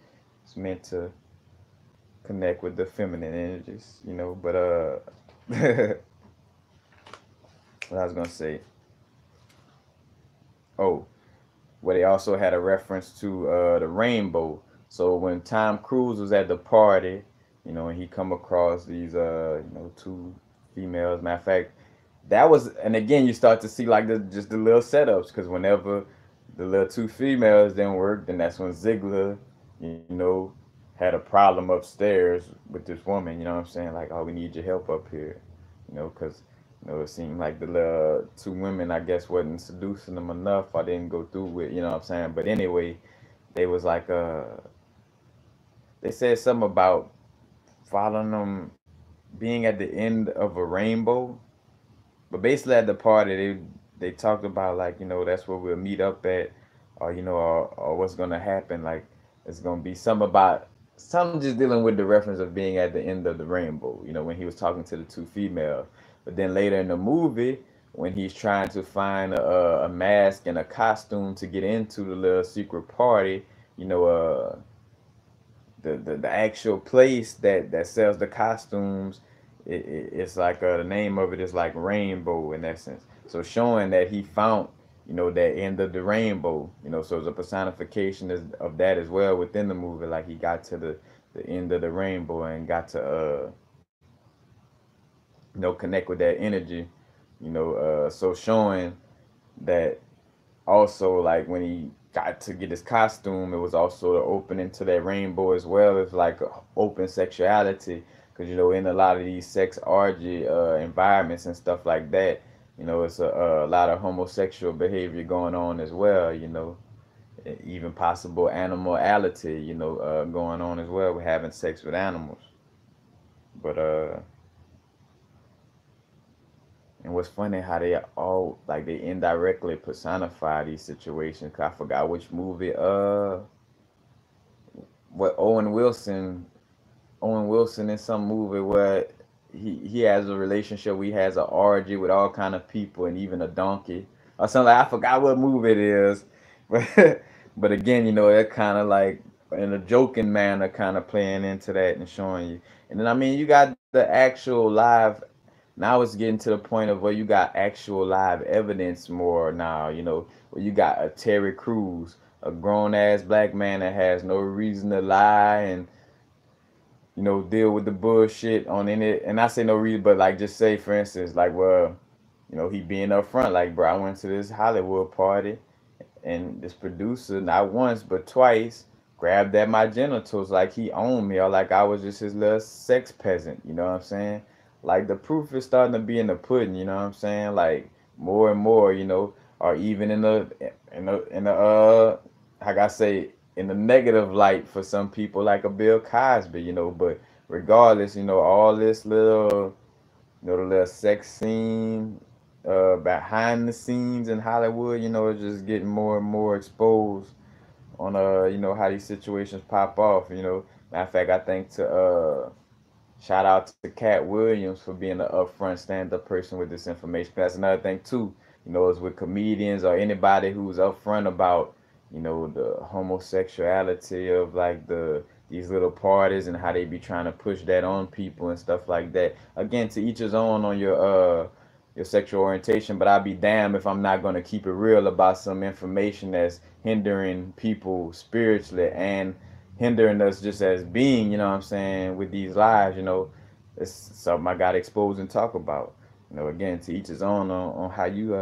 A: It's meant to connect with the feminine energies. But what I was gonna say. Oh, where they also had a reference to the rainbow. So when Tom Cruise was at the party, and he come across these two females. Matter of fact, that was, and again, you start to see, like, just the little setups, because whenever the little two females didn't work, then that's when Ziegler, had a problem upstairs with this woman. You know what I'm saying? Like, oh, we need your help up here, because it seemed like the little two women, I guess, wasn't seducing them enough. I didn't go through with, you know what I'm saying? But anyway, they was like, they said something about following them, being at the end of a rainbow. But basically at the party, they talked about, like, that's where we'll meet up at, or or what's gonna happen. Like, it's gonna be something about something just dealing with the reference of being at the end of the rainbow. When he was talking to the two females. But then later in the movie, when he's trying to find a mask and a costume to get into the little secret party, you know, the actual place that sells the costumes, it's like the name of it is like Rainbow, in essence. So showing that he found, that end of the rainbow. So it's a personification of that as well within the movie. Like, he got to the end of the rainbow and got to connect with that energy. So showing that also, like, when he got to get his costume, it was also the opening to that rainbow as well. It's like a open sexuality, because you know in a lot of these sex orgy environments and stuff like that, you know it's a lot of homosexual behavior going on as well. You know, even possible animality, you know, going on as well. We're having sex with animals, but and what's funny how they all like they indirectly personify these situations. 'Cause I forgot which movie. What Owen Wilson in some movie where he has a relationship where he has an orgy with all kind of people and even a donkey or something. I forgot what movie it is, but but again, you know, that kind of like in a joking manner, kind of playing into that and showing you. And then I mean, you got the actual live. Now it's getting to the point of where you got actual live evidence more now. You know, where you got a Terry Crews, a grown ass black man that has no reason to lie and you know, deal with the bullshit on any. And I say no reason, but like just say for instance, like well, you know, he being upfront, like bro, I went to this Hollywood party, and this producer not once but twice grabbed at my genitals like he owned me or like I was just his little sex peasant. You know what I'm saying? Like the proof is starting to be in the pudding. You know what I'm saying? Like more and more, you know, or even in the like I say in the negative light for some people, like a Bill Cosby. You know, but regardless, you know, all this little you know, the little sex scene behind the scenes in Hollywood, you know, it's just getting more and more exposed on you know, how these situations pop off, you know. Matter of fact, I think to shout out to Cat Williams for being an upfront stand-up person with this information. That's another thing too. You know, is with comedians or anybody who's upfront about, you know, the homosexuality of like these little parties and how they be trying to push that on people and stuff like that. Again, to each his own on your sexual orientation, but I'd be damned if I'm not gonna keep it real about some information that's hindering people spiritually and hindering us just as being, you know what I'm saying, with these lives, you know, it's something I gotta expose and talk about. You know, again, to each his own on how you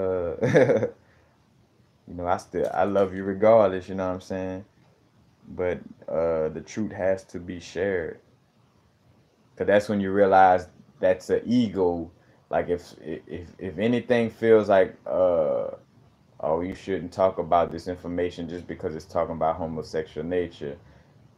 A: you know, I love you regardless, you know what I'm saying? But the truth has to be shared. Cause that's when you realize that's an ego. Like if anything feels like oh you shouldn't talk about this information just because it's talking about homosexual nature,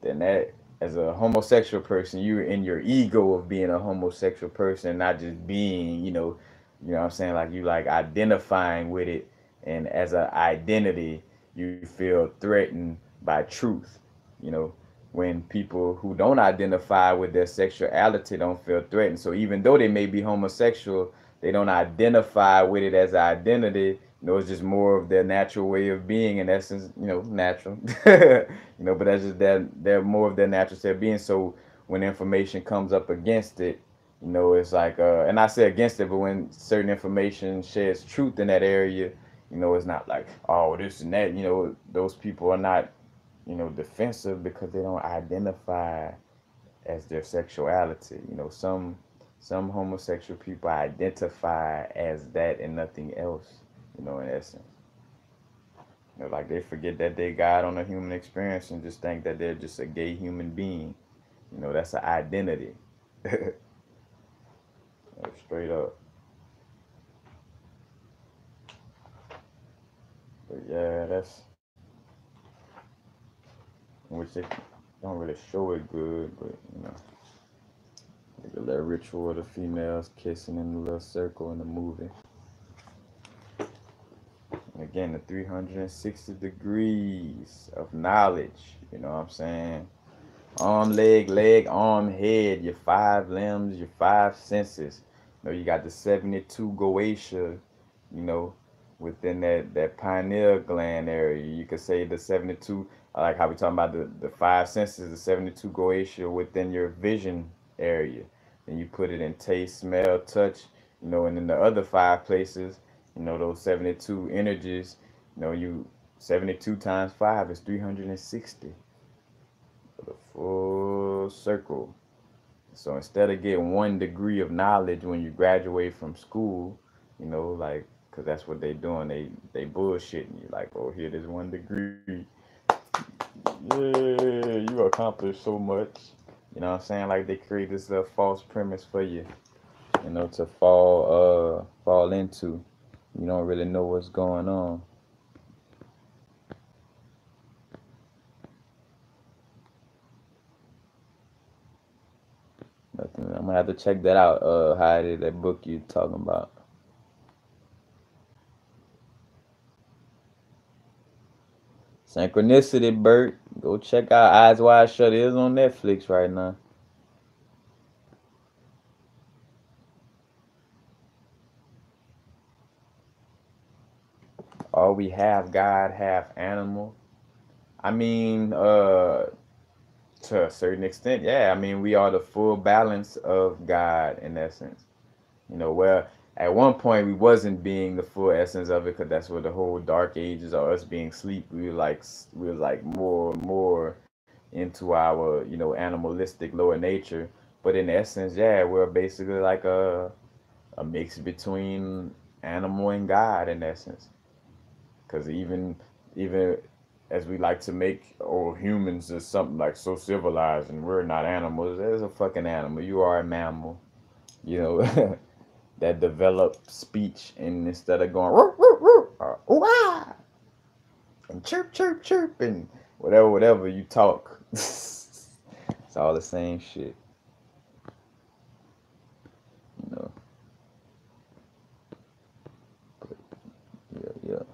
A: then that as a homosexual person you're in your ego of being a homosexual person, not just being you know what I'm saying, like you like identifying with it, and as an identity you feel threatened by truth, you know, when people who don't identify with their sexuality don't feel threatened. So even though they may be homosexual, they don't identify with it as an identity. You know, it's just more of their natural way of being, in essence, you know, natural. You know, but that's just they're more of their natural state of being. So when information comes up against it, you know, it's like and I say against it, but when certain information shares truth in that area, you know, it's not like, oh, this and that, you know, those people are not, you know, defensive because they don't identify as their sexuality. You know, some homosexual people identify as that and nothing else. You know, in essence, you know, like they forget that they got on a human experience and just think that they're just a gay human being. You know, that's an identity. Straight up. But yeah, that's which they don't really show it good, but you know, like a little ritual of the females kissing in a little circle in the movie. And again, the 360 degrees of knowledge. You know what I'm saying? Arm, leg, arm, head, your five limbs, your five senses. You know, you got the 72 Goetia, you know, within that pineal gland area. You could say the 72, like how we talking about the five senses, the 72 Goetia within your vision area. And you put it in taste, smell, touch, you know, and in the other five places, you know, those 72 energies, you know, you 72 times 5 is 360 for the full circle. So instead of getting 1 degree of knowledge when you graduate from school, you know, like because that's what they doing. They bullshitting you like, oh, here, this 1 degree. Yeah, you accomplished so much. You know what I'm saying? Like they create this little false premise for you, to fall into. You don't really know what's going on. Nothing. I'm gonna have to check that out. Heidi, that book you talking about. Synchronicity, Bert. Go check out Eyes Wide Shut. It is on Netflix right now. All we have, God, half animal. I mean, to a certain extent, yeah. I mean, we are the full balance of God in essence. Well, at one point we wasn't being the full essence of it, because that's what the whole dark ages or us being sleep. We were like more and more into our animalistic lower nature. But in essence, yeah, we're basically like a mix between animal and God in essence. Because even as we like to make humans is something like so civilized, and we're not animals. There's a fucking animal. You are a mammal. You know. That develop speech, and instead of going "Roo, roo, roo," or "ooh ah," and chirp chirp chirp and whatever you talk, it's all the same shit, you know. But yeah, yeah,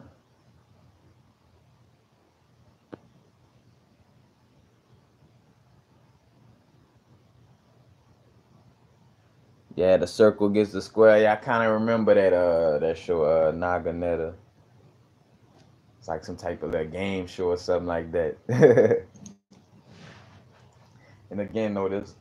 A: yeah. The circle gets the square. Yeah, I kind of remember that show, Naganetta. It's like some type of like game show or something like that. And again, though, this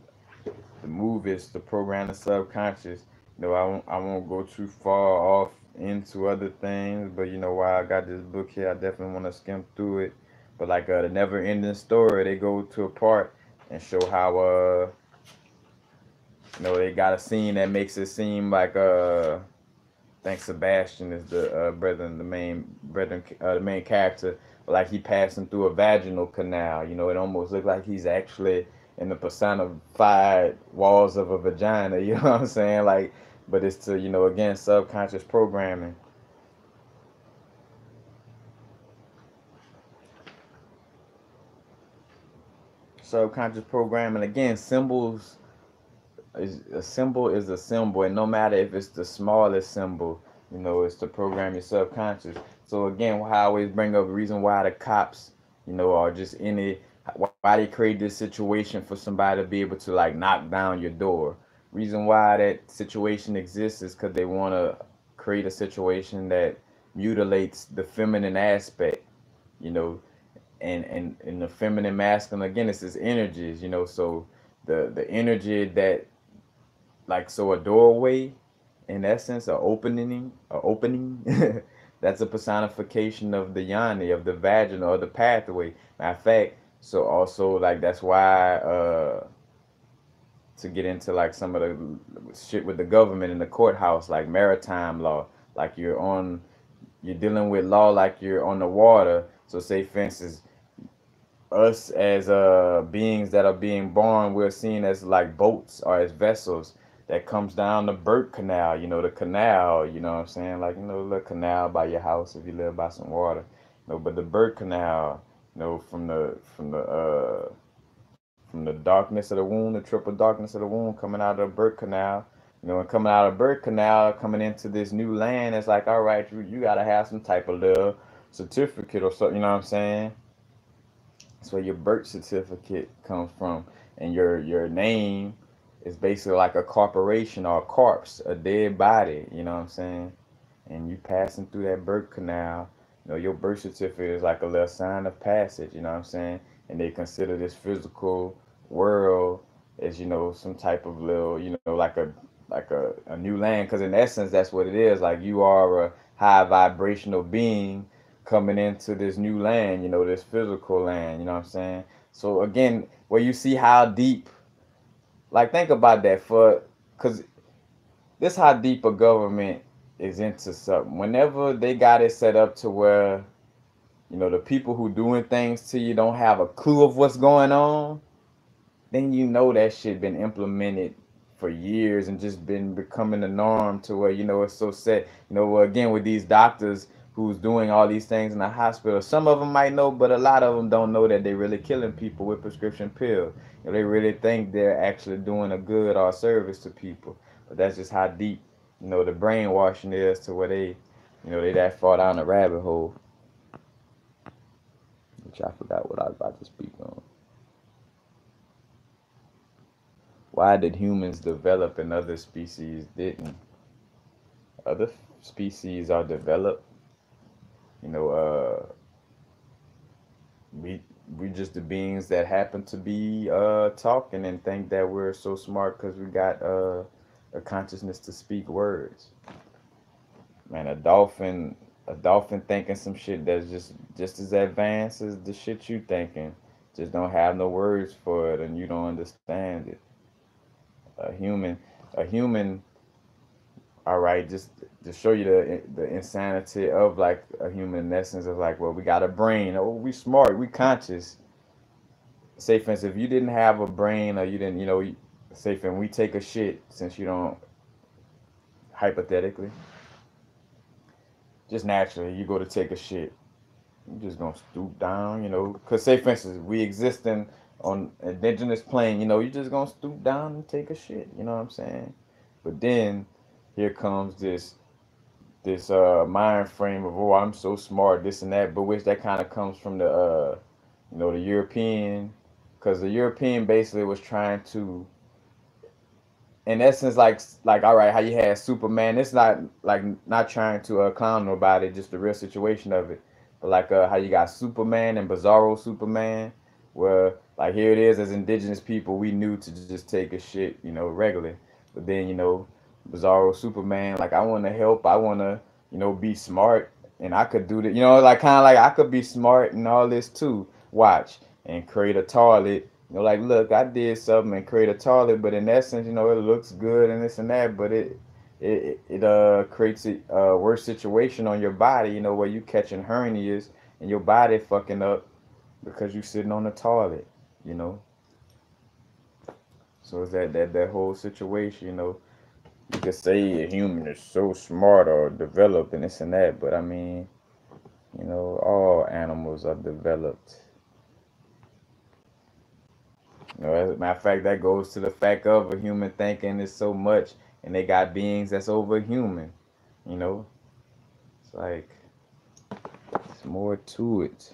A: the move is to program the subconscious. I won't go too far off into other things, but while I got this book here, I definitely want to skim through it. But like the never ending story, they go to a part and show how they got a scene that makes it seem like I think Sebastian is the the main character. But like he passing through a vaginal canal. It almost looked like he's actually in the personified walls of a vagina. You know what I'm saying? Like, but it's to again subconscious programming. Subconscious programming again. Symbols is a symbol is a symbol, and no matter if it's the smallest symbol, it's to program your subconscious. So again, I always bring up the reason why the cops, are just why they create this situation for somebody to be able to like knock down your door. Reason why that situation exists is because they want to create a situation that mutilates the feminine aspect, you know, and the feminine masculine again. It's this energies, so the energy that like so a doorway in essence a opening that's a personification of the yoni, of the vaginal, or the pathway. Matter of fact, so also like that's why to get into like some of the shit with the government and the courthouse, like maritime law, like you're dealing with law like you're on the water. So say for instance, us as beings that are being born, we're seen as like boats or as vessels that comes down the Burt Canal, the canal, you know what I'm saying? Like, the canal by your house if you live by some water. But the Burt Canal, from the darkness of the womb, the triple darkness of the womb, coming out of the Burt Canal, and coming out of Burt Canal, coming into this new land, it's like, all right, you gotta have some type of little certificate or something, you know what I'm saying? That's where your birth certificate comes from, and your name is basically like a corporation or a corpse, a dead body. You know what I'm saying? And you passing through that birth canal. Your birth certificate is like a little sign of passage. You know what I'm saying? And they consider this physical world as some type of little like a new land. Because in essence, that's what it is. Like you are a high vibrational being coming into this new land, this physical land, you know what I'm saying? So again, where you see how deep, like think about that because this how deep a government is into something. Whenever they got it set up to where, the people who doing things to you don't have a clue of what's going on, then that shit been implemented for years and just been becoming the norm to where it's so set. Again, with these doctors who's doing all these things in the hospital, some of them might know, but a lot of them don't know that they really killing people with prescription pills. They really think they're actually doing a good or a service to people, but that's just how deep the brainwashing is, to where they that far down the rabbit hole. Which I forgot what I was about to speak on. Why did humans develop and other species didn't? Other species are developed. You know, we we just the beings that happen to be talking and think that we're so smart because we got a consciousness to speak words. Man, a dolphin thinking some shit that's just as advanced as the shit you thinking. Just don't have no words for it and you don't understand it. A human, a human. All right, just to show you the insanity of like a human essence of like, well, we got a brain. Oh, we smart, we conscious. Say for instance, if you didn't have a brain or you didn't, say for we take a shit, since you don't, hypothetically, just naturally, you go to take a shit, you just gonna stoop down, because say for instance, we existing on indigenous plane, you just gonna stoop down and take a shit, you know what I'm saying? But then here comes this mind frame of, oh, I'm so smart, this and that, but which that kind of comes from the European, because the European basically was trying to, in essence, like all right, how you had Superman. It's not like not trying to clown nobody, just the real situation of it. But like how you got Superman and Bizarro Superman, where like here it is as indigenous people, we knew to just take a shit, regularly. But then Bizarro Superman, like I want to help, I want to be smart, and I could do that, like kind of like I could be smart and all this too. Watch and create a toilet, like, look, I did something and create a toilet, but in essence, it looks good and this and that, but it creates a worse situation on your body, where you catching hernias and your body fucking up because you sitting on the toilet, you know. So it's that whole situation, You could say a human is so smart or developed and this and that, but I mean, all animals are developed. As a matter of fact, that goes to the fact of a human thinking is so much, and they got beings that's over human. You know, it's like it's more to it.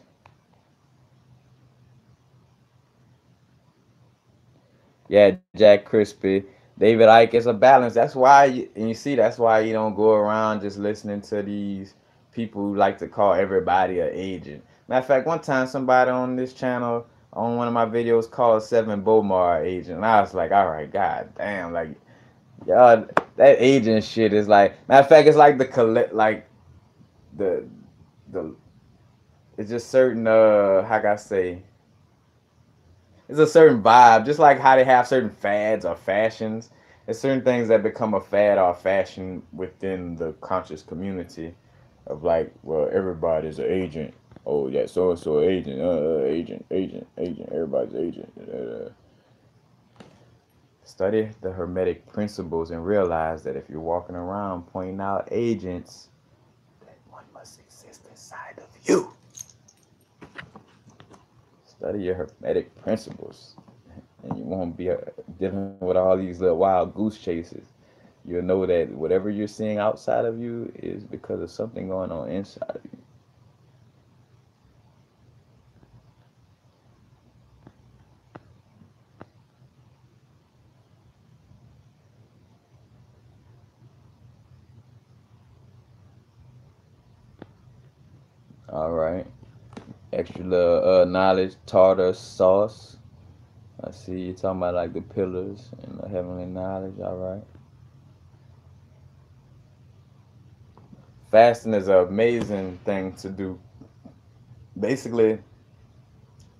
A: Yeah, Jack Crispy, David Icke is a balance. That's why, and you see, that's why you don't go around just listening to these people who like to call everybody an agent. Matter of fact, one time somebody on this channel on one of my videos called Seven Bomar agent, and I was like, all right, god damn, like y'all, that agent shit is like. Matter of fact, it's like the collect, like the the. It's just certain how can I say, it's a certain vibe, just like how they have certain fads or fashions. There's certain things that become a fad or a fashion within the conscious community of like, well, everybody's an agent. Oh yeah, so and so agent, agent. Everybody's agent. Study the Hermetic principles and realize that if you're walking around pointing out agents, that one must exist inside of you. Study your Hermetic principles, and you won't be dealing with all these little wild goose chases. You'll know that whatever you're seeing outside of you is because of something going on inside of you. All right. Extra little knowledge, tartar sauce. I see you talking about like the pillars and the heavenly knowledge. All right. Fasting is an amazing thing to do. Basically,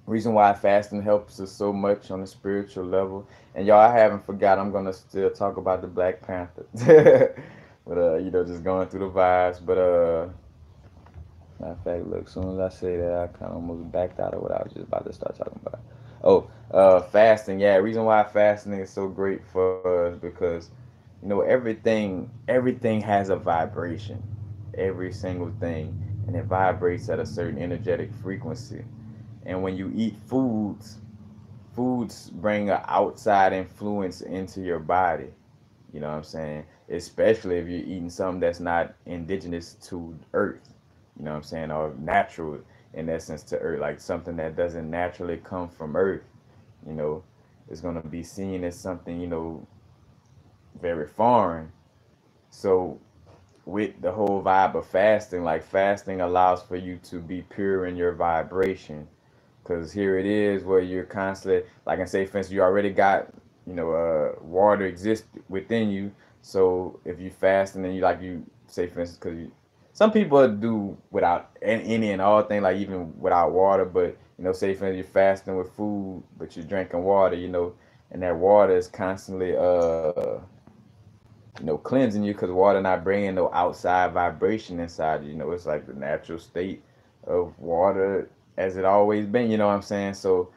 A: reason why fasting helps us so much on a spiritual level. And y'all, I haven't forgot. I'm gonna still talk about the Black Panther. But just going through the vibes. But matter of fact, look, as soon as I say that, I kind of almost backed out of what I was just about to start talking about. Oh, fasting. Yeah, reason why fasting is so great for us because everything has a vibration, every single thing, and it vibrates at a certain energetic frequency. And when you eat foods bring an outside influence into your body. You know what I'm saying? Especially if you're eating something that's not indigenous to Earth. You know what I'm saying? Or natural in essence to Earth, like something that doesn't naturally come from Earth. You know, it's gonna be seen as something very foreign. So with the whole vibe of fasting, like fasting allows for you to be pure in your vibration. Because here it is where you're constantly, like I say, for instance, you already got, water exists within you. So if you fast and then you say, for instance, because some people do without any and all things, like even without water, but, say, for instance, you're fasting with food, but you're drinking water, and that water is constantly, cleansing you because water not bringing no outside vibration inside you. It's like the natural state of water as it always been. You know what I'm saying? So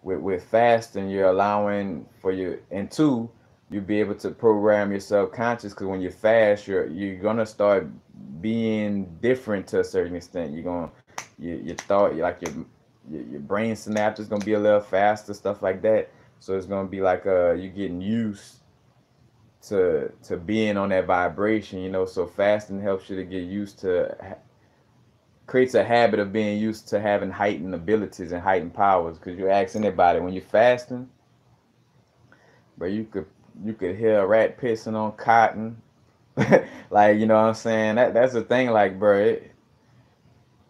A: with fasting, you're allowing for your and two, you'll be able to program your subconscious because when you fast, you're gonna start being different to a certain extent. You're gonna your thought, like your brain synapse is gonna be a little faster, stuff like that. So it's gonna be like you getting used to being on that vibration, so fasting helps you to get used to creates a habit of being used to having heightened abilities and heightened powers. Because you ask anybody when you're fasting, but you could hear a rat pissing on cotton. Like, you know what I'm saying? That's the thing, like, bro.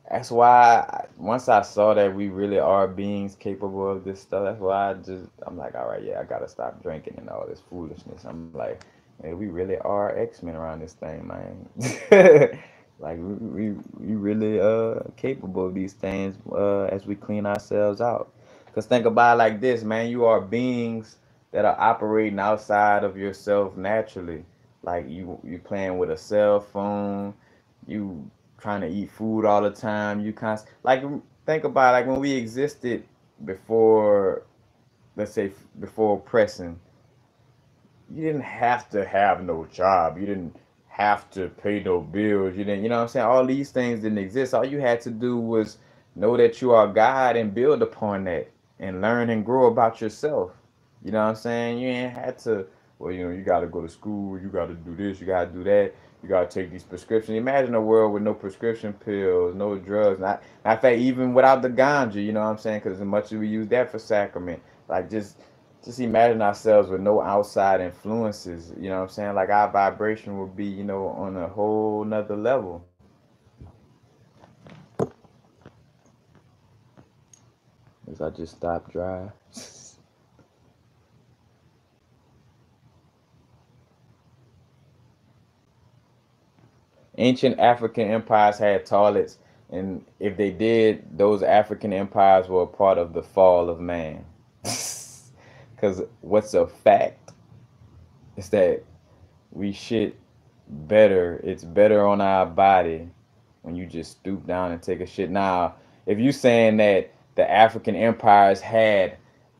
A: That's why once I saw that we really are beings capable of this stuff, that's why I'm like, all right, yeah, I gotta stop drinking and all this foolishness. I'm like, man, we really are X-Men around this thing, man. Like we really capable of these things as we clean ourselves out. Cause think about it like this, man. You are beings that are operating outside of yourself naturally. Like you playing with a cell phone, you trying to eat food all the time. You like think about like when we existed before, let's say before pressing, you didn't have to have no job. You didn't have to pay no bills. You didn't, you know what I'm saying? All these things didn't exist. All you had to do was know that you are God and build upon that and learn and grow about yourself. You know what I'm saying? You ain't had to, well, you got to go to school. You got to do this. You got to do that. You got to take these prescriptions. Imagine a world with no prescription pills, no drugs. Not, matter of fact, even without the ganja, you know what I'm saying? Because as much as we use that for sacrament, like just imagine ourselves with no outside influences. You know what I'm saying? Like our vibration would be, on a whole nother level. As I just stopped dry. Ancient African empires had toilets, and if they did, those African empires were a part of the fall of man. Because what's a fact is that we shit better. It's better on our body when you just stoop down and take a shit. Now, if you saying that the African empires had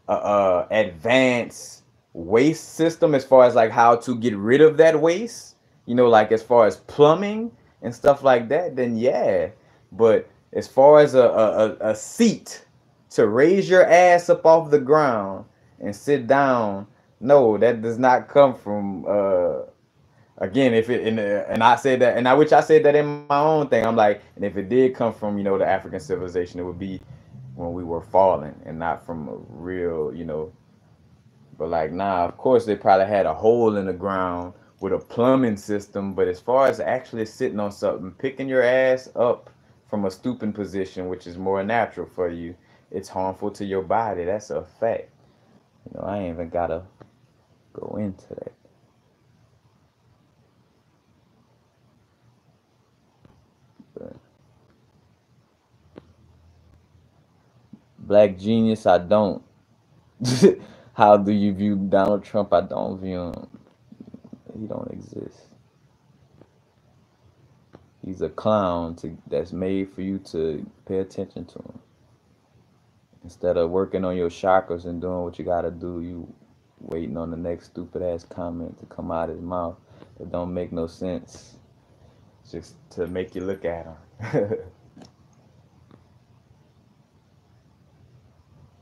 A: a advanced waste system as far as like how to get rid of that waste, like as far as plumbing and stuff like that, then yeah. But as far as a seat to raise your ass up off the ground and sit down, no, that does not come from again, if it and I said that, and I which I said that in my own thing. I'm like, and if it did come from the African civilization, it would be when we were falling, and not from a real But like, nah, of course they probably had a hole in the ground with a plumbing system. But as far as actually sitting on something, picking your ass up from a stooping position, which is more natural for you, it's harmful to your body. That's a fact. I ain't even gotta go into that. But Black Genius, I don't. How do you view Donald Trump? I don't view him. He don't exist. He's a clown that's made for you to pay attention to him. Instead of working on your chakras and doing what you gotta do, you waiting on the next stupid ass comment to come out of his mouth that don't make no sense, just to make you look at him.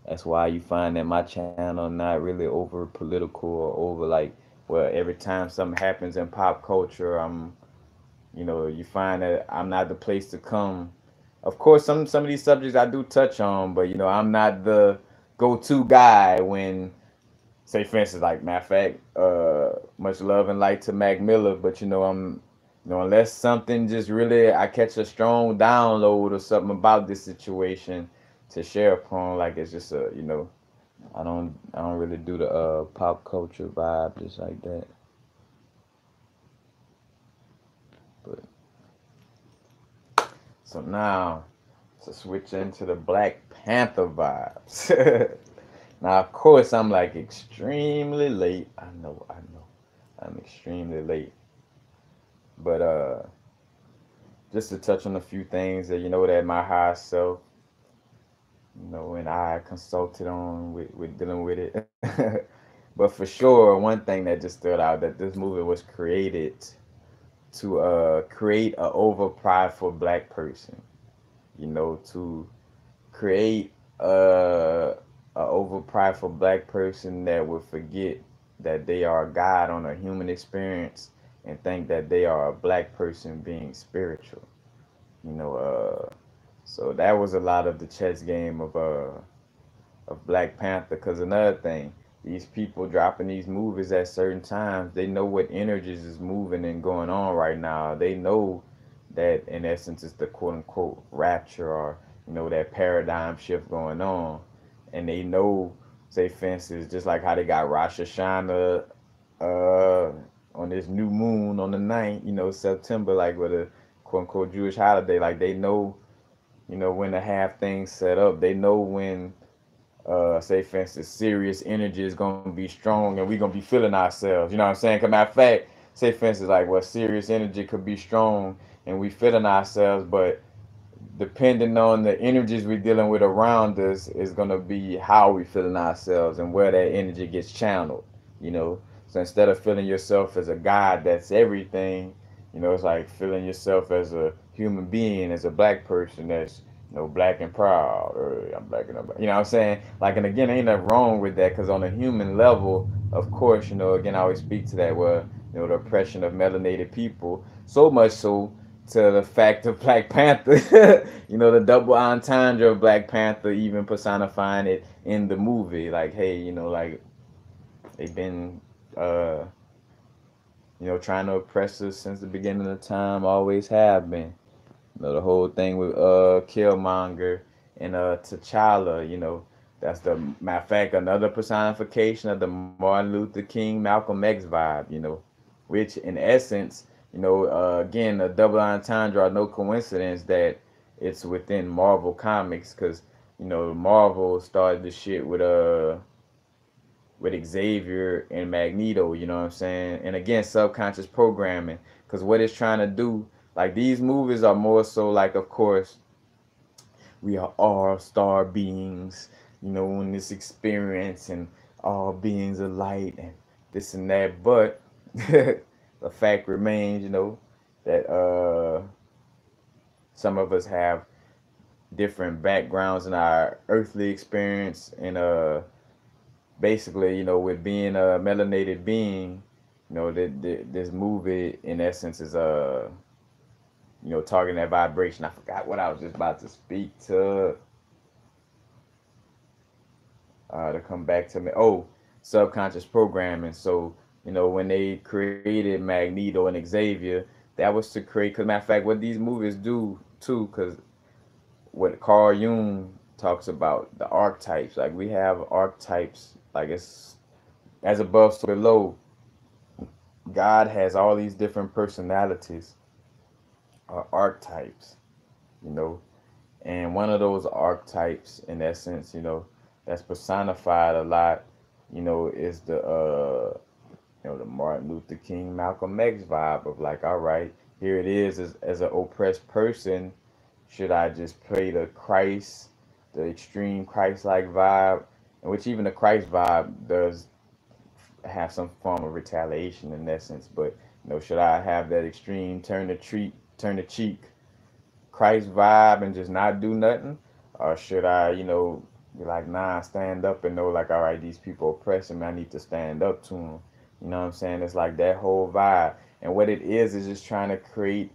A: That's why you find that my channel not really over political or over like, well, every time something happens in pop culture, you find that I'm not the place to come. Of course, some of these subjects I do touch on, but I'm not the go-to guy when, say, for instance, like matter of fact, much love and light to Mac Miller, but unless something just really I catch a strong download or something about this situation to share upon, like it's just I don't really do the pop culture vibe just like that. But so now to switch into the Black Panther vibes. Now, of course, I'm like extremely late. I know, I'm extremely late. But just to touch on a few things that that my higher self, and I consulted on with dealing with it. But for sure, one thing that just stood out that this movie was created to create a over prideful black person. To create a over prideful black person that would forget that they are a god on a human experience and think that they are a black person being spiritual. You know, so that was a lot of the chess game of Black Panther. Because another thing, these people dropping these movies at certain times, they know what energies is moving and going on right now. They know that in essence it's the quote unquote rapture, or that paradigm shift going on, and they know, say for instance, just like how they got Rosh Hashanah uh, on this new moon on the 9th, September, like with a quote unquote Jewish holiday. Like they know, when to have things set up. They know when, say for instance, serious energy is gonna be strong and we're gonna be feeling ourselves. You know what I'm saying? Cause matter of fact, say for instance, like what serious energy could be strong and we feeling ourselves, but depending on the energies we're dealing with around us is going to be how we feeling ourselves and where that energy gets channeled. you know so instead of feeling yourself as a god that's everything, it's like feeling yourself as a human being, as a black person that's black and proud, or I'm black and I'm black. You know what I'm saying? Like, and again, ain't nothing wrong with that, because on a human level, of course, again, I always speak to that, where the oppression of melanated people, so much so to the fact of Black Panther, the double entendre of Black Panther, even personifying it in the movie. Like, hey, like they've been, uh, trying to oppress us since the beginning of time, always have been. The whole thing with Killmonger and T'Challa, that's the matter of fact another personification of the Martin Luther King, Malcolm X vibe, which in essence, again, a double entendre, no coincidence that it's within Marvel Comics, because Marvel started the shit with Xavier and Magneto, you know what I'm saying? And again, subconscious programming, because what it's trying to do, like these movies are more so like, of course, we are all star beings, in this experience, and all beings of light and this and that. But the fact remains, that some of us have different backgrounds in our earthly experience, and basically, with being a melanated being, this movie in essence is targeting that vibration. I forgot what I was just about to speak to come back to me. Oh, subconscious programming. So, when they created Magneto and Xavier, that was to create, because matter of fact, what these movies do too, because what Carl Jung talks about, the archetypes, like we have archetypes, like it's as above, so below. God has all these different personalities or archetypes, you know, and one of those archetypes, in essence, that's personified a lot, is the the Martin Luther King, Malcolm X vibe of like, all right, here it is as an oppressed person. Should I just play the extreme Christ-like vibe, in which even the Christ vibe does have some form of retaliation in essence, but should I have that extreme turn the cheek Christ vibe and just not do nothing, or should I, be like, nah, stand up and know like, all right, these people oppressing me, I need to stand up to them. You know what I'm saying? It's like that whole vibe, and what it is just trying to create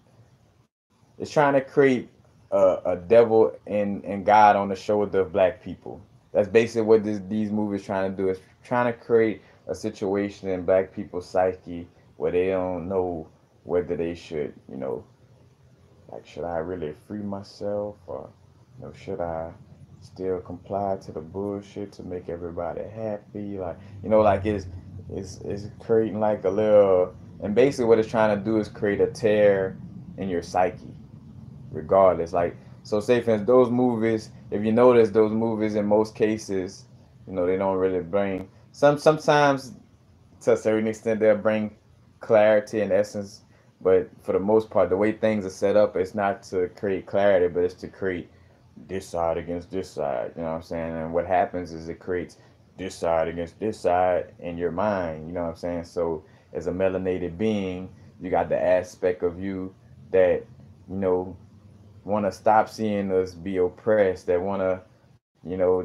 A: it's trying to create a devil and God on the shoulder of black people. That's basically what these movies trying to do. Is trying to create a situation in black people's psyche where they don't know whether they should, like, should I really free myself, or should I still comply to the bullshit to make everybody happy? Like, like it's creating like a little, and basically what it's trying to do is create a tear in your psyche regardless. Like, so say for instance, those movies, if you notice, those movies in most cases, they don't really bring sometimes to a certain extent they'll bring clarity and essence, but for the most part, the way things are set up, it's not to create clarity, but it's to create this side against this side. You know what I'm saying? And what happens is it creates this side against this side in your mind. You know what I'm saying? So as a melanated being, you got the aspect of you that you know want to stop seeing us be oppressed, that want to,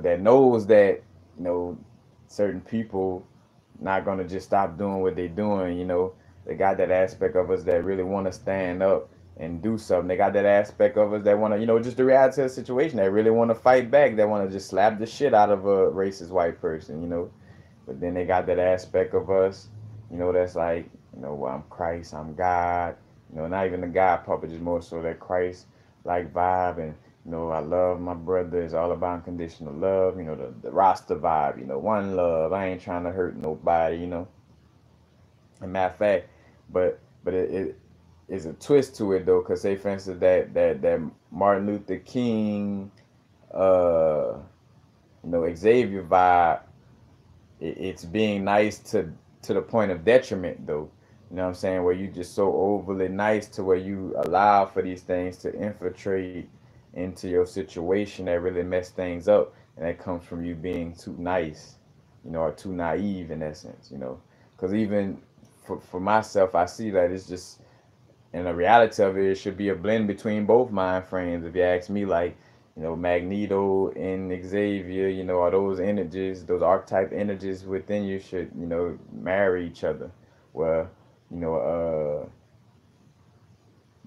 A: that knows that, you know, certain people not going to just stop doing what they're doing. They got that aspect of us that really want to stand up and do something. They got that aspect of us that want to, just the reality of the situation, that really want to fight back, that want to just slap the shit out of a racist white person. But then they got that aspect of us, that's like, well, I'm Christ, I'm God, not even the God part, but just more so that Christ like vibe. And I love my brother. It's all about unconditional love. The Rasta vibe. One love. I ain't trying to hurt nobody. And matter of fact, but it is a twist to it though, cause say for instance that Martin Luther King, uh, Xavier vibe. It's being nice to the point of detriment though. You know what I'm saying? Where you just so overly nice to where you allow for these things to infiltrate into your situation that really mess things up, and that comes from you being too nice, or too naive in essence. Because even for myself, I see that it's just, and the reality of it, it should be a blend between both mind frames. If you ask me, like, Magneto and Xavier, are those energies, those archetype energies within you should, marry each other. Where, you know,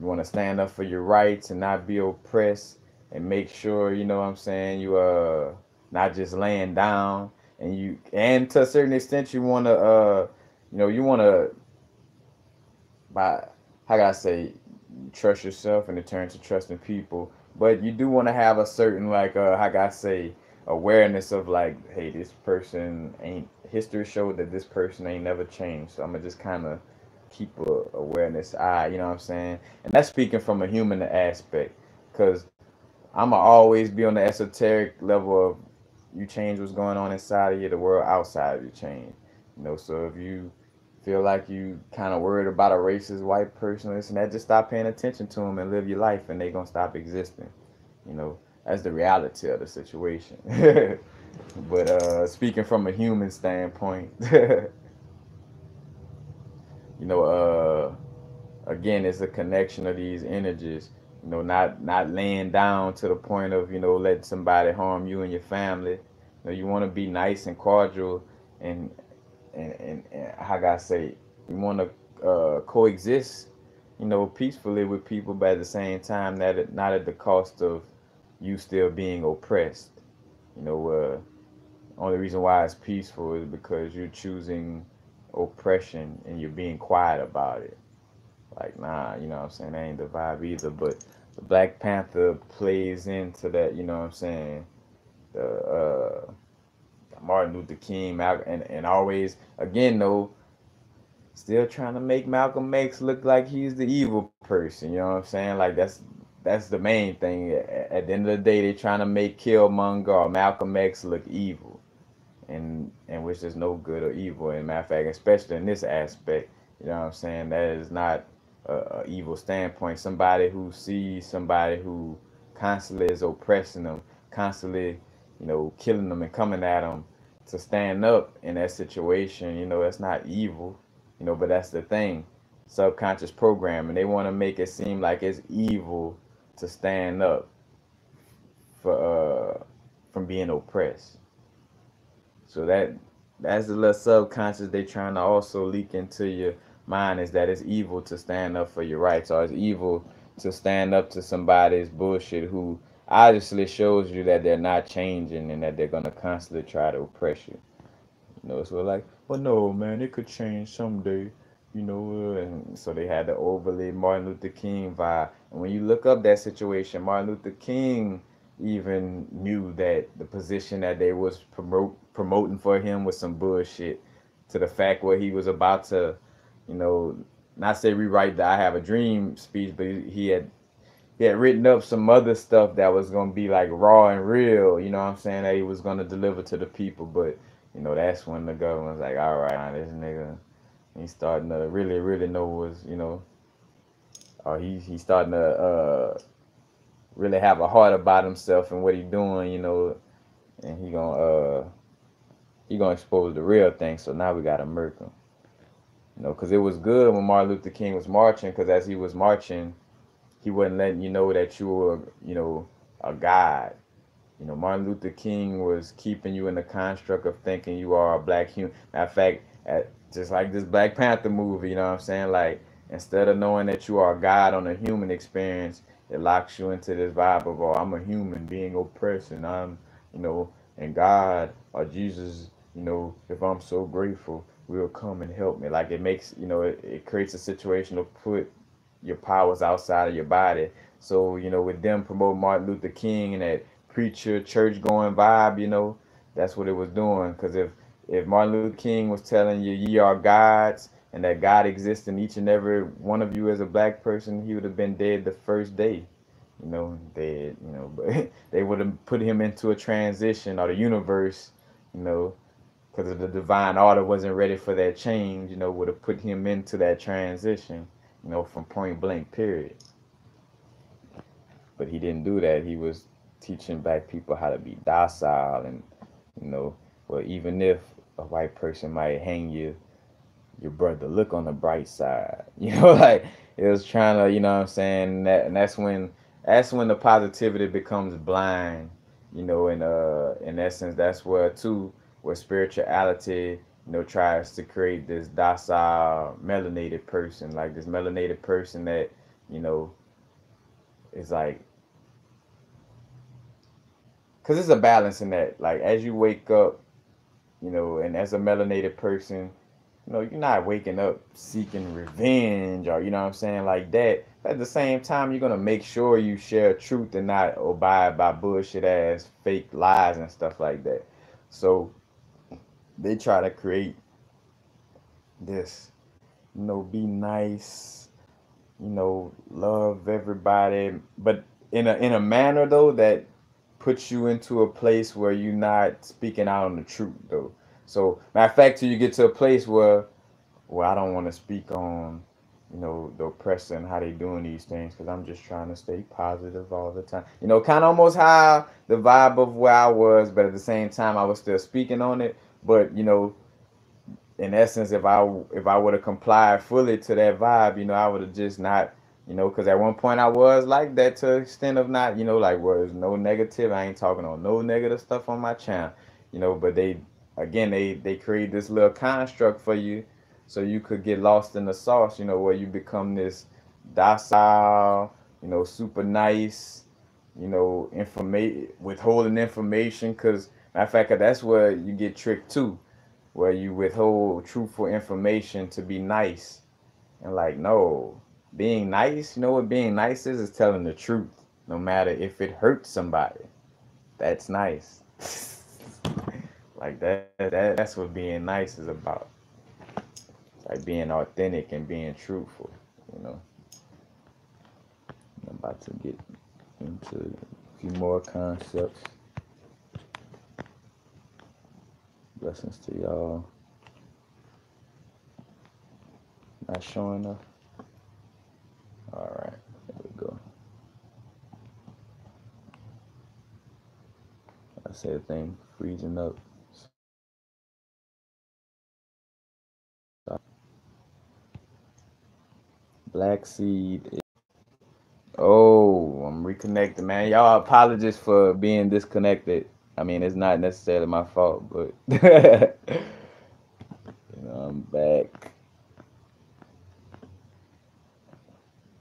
A: you want to stand up for your rights and not be oppressed, and make sure, what I'm saying, you not just laying down, and to a certain extent you want to you want to, by, how can I say, trust yourself and it turns to trusting people. But you do want to have a certain, like, how can I say, awareness of like, hey, this person ain't, history showed that this person ain't never changed. So I'm gonna just kind of keep a awareness eye, you know what I'm saying? And that's speaking from a human aspect, because I'm gonna always be on the esoteric level of, you change what's going on inside of you, the world outside of you change. So if you feel like you kind of worried about a racist white person, listen, that, just stop paying attention to them and live your life, and they gonna stop existing. That's the reality of the situation. But speaking from a human standpoint, you know, again, it's a connection of these energies. Not laying down to the point of, letting somebody harm you and your family. You want to be nice and cordial, and and how can I say, you want to coexist, peacefully with people, but at the same time, not at the cost of you still being oppressed. Only reason why it's peaceful is because you're choosing oppression and you're being quiet about it. Like, nah, what I'm saying? That ain't the vibe either. But the Black Panther plays into that, what I'm saying? The Martin Luther King, Malcolm, and always, again, though, still trying to make Malcolm X look like he's the evil person. You know what I'm saying? Like, that's the main thing. At the end of the day, they're trying to make Killmonger or Malcolm X look evil, and which is no good or evil. And matter of fact, especially in this aspect, you know what I'm saying? That is not. a evil standpoint. Somebody who sees somebody who constantly is oppressing them, constantly, killing them and coming at them, to stand up in that situation. That's not evil. But that's the thing, subconscious programming. They want to make it seem like it's evil to stand up for from being oppressed. So that's the little subconscious they trying to also leak into your mind, is that it's evil to stand up for your rights, or it's evil to stand up to somebody's bullshit who obviously shows you that they're not changing and that they're gonna constantly try to oppress you. So like, well, no, man, it could change someday. And so they had the overly Martin Luther King vibe. And when you look up that situation, Martin Luther King even knew that the position that they was promoting for him was some bullshit. To the fact where he was about to, you know, not say rewrite the "I Have a Dream" speech, but he had written up some other stuff that was gonna be like raw and real. You know what I'm saying? That he was gonna deliver to the people, but that's when the government was like, all right, nah, this nigga, he's starting to really, really know what's, or he's starting to really have a heart about himself and what he's doing, and he gonna expose the real thing. So now we gotta murk him, because it was good when Martin Luther King was marching, because as he was marching, he wasn't letting you know that you were, a god. Martin Luther King was keeping you in the construct of thinking you are a black human. Matter of fact, just like this Black Panther movie, you know what I'm saying? Like, instead of knowing that you are a God on a human experience, it locks you into this vibe of, oh, I'm a human being oppressed, and and God or Jesus, if I'm so grateful, will come and help me. Like, it makes, it creates a situation to put your powers outside of your body. So, with them promoting Martin Luther King and that preacher church going vibe, that's what it was doing. Because if Martin Luther King was telling you ye are gods and that God exists in each and every one of you as a black person, he would have been dead the first day. Dead. But they would have put him into a transition, or the universe, you know, because the divine order wasn't ready for that change. Would have put him into that transition, from point blank period. But he didn't do that. He was teaching black people how to be docile, and you know, well, even if a white person might hang you, your brother, look on the bright side. Like, it was trying to, what I'm saying, and that's when the positivity becomes blind. And in essence, that's where spirituality, tries to create this docile melanated person, like this melanated person that, you know, is like, because it's a balance in that. Like, as you wake up, and as a melanated person, you're not waking up seeking revenge, or, what I'm saying, like that. But at the same time, you're going to make sure you share truth and not abide by bullshit ass fake lies and stuff like that. So they try to create this, be nice, love everybody, but in a manner though that puts you into a place where you're not speaking out on the truth though. So matter of fact, till you get to a place where, well, I don't want to speak on, the oppressor and how they doing these things, because I'm just trying to stay positive all the time. Kind of almost how the vibe of where I was, but at the same time I was still speaking on it. But in essence, if I would have complied fully to that vibe, I would have just not, because at one point I was like that, to the extent of not, like, was no negative. I ain't talking on no negative stuff on my channel, but they create this little construct for you, so you could get lost in the sauce, where you become this docile, super nice, withholding information, because matter of fact, that's where you get tricked too, where you withhold truthful information to be nice. And like, no, being nice, what being nice is telling the truth, no matter if it hurts somebody. That's nice. Like that's what being nice is about. It's like being authentic and being truthful, you know. I'm about to get into a few more concepts. Blessings to y'all. Not showing up. say the thing freezing up. So black seed. Oh, I'm reconnected, man. Y'all apologies for being disconnected. I mean, it's not necessarily my fault, but I'm back.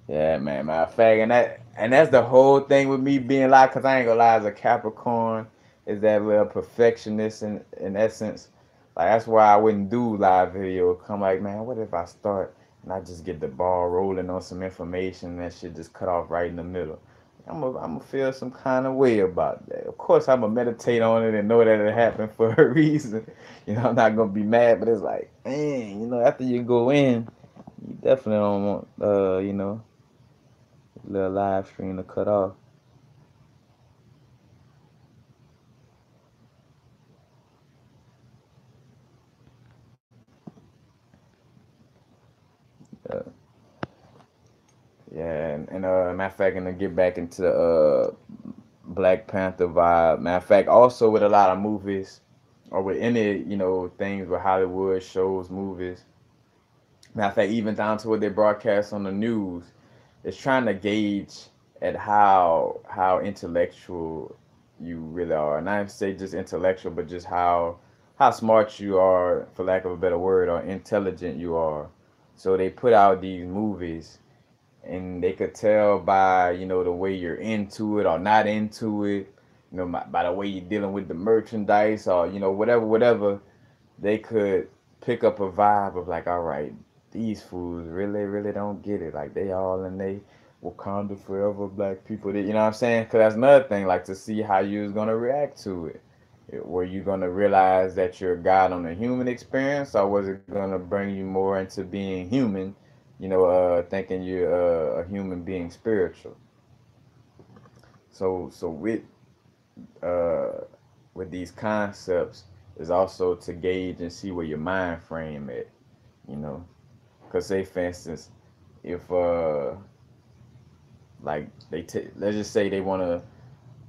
A: Yeah, man. Matter of fact, and that's the whole thing with me being live, cause I ain't gonna lie, as a Capricorn, is that little perfectionist in essence. Like that's why I wouldn't do live video. Come like, man, what if I start and I just get the ball rolling on some information and that shit just cut off right in the middle. I'm gonna feel some kind of way about that. Of course, I'm gonna meditate on it and know that it happened for a reason. I'm not gonna be mad, but it's like, man, after you go in, you definitely don't want, little live stream to cut off. Uh, yeah, and matter of fact, and to get back into the Black Panther vibe. Matter of fact, also with a lot of movies, or with any things with Hollywood shows, movies. Matter of fact, even down to what they broadcast on the news, it's trying to gauge at how intellectual you really are. Not to say just intellectual, but just how smart you are, for lack of a better word, or intelligent you are. So they put out these movies, and they could tell by the way you're into it or not into it, by the way you're dealing with the merchandise, or whatever, they could pick up a vibe of like, all right, these fools really, really don't get it. Like they all in they Wakanda forever black people. You know what I'm saying? Because that's another thing, like to see how you was gonna react to it. Were you gonna realize that you're a god on a human experience, or was it gonna bring you more into being human? Thinking you're a human being spiritual. So uh, with these concepts is also to gauge and see where your mind frame at. You know, cause say for instance, if like let's just say they wanna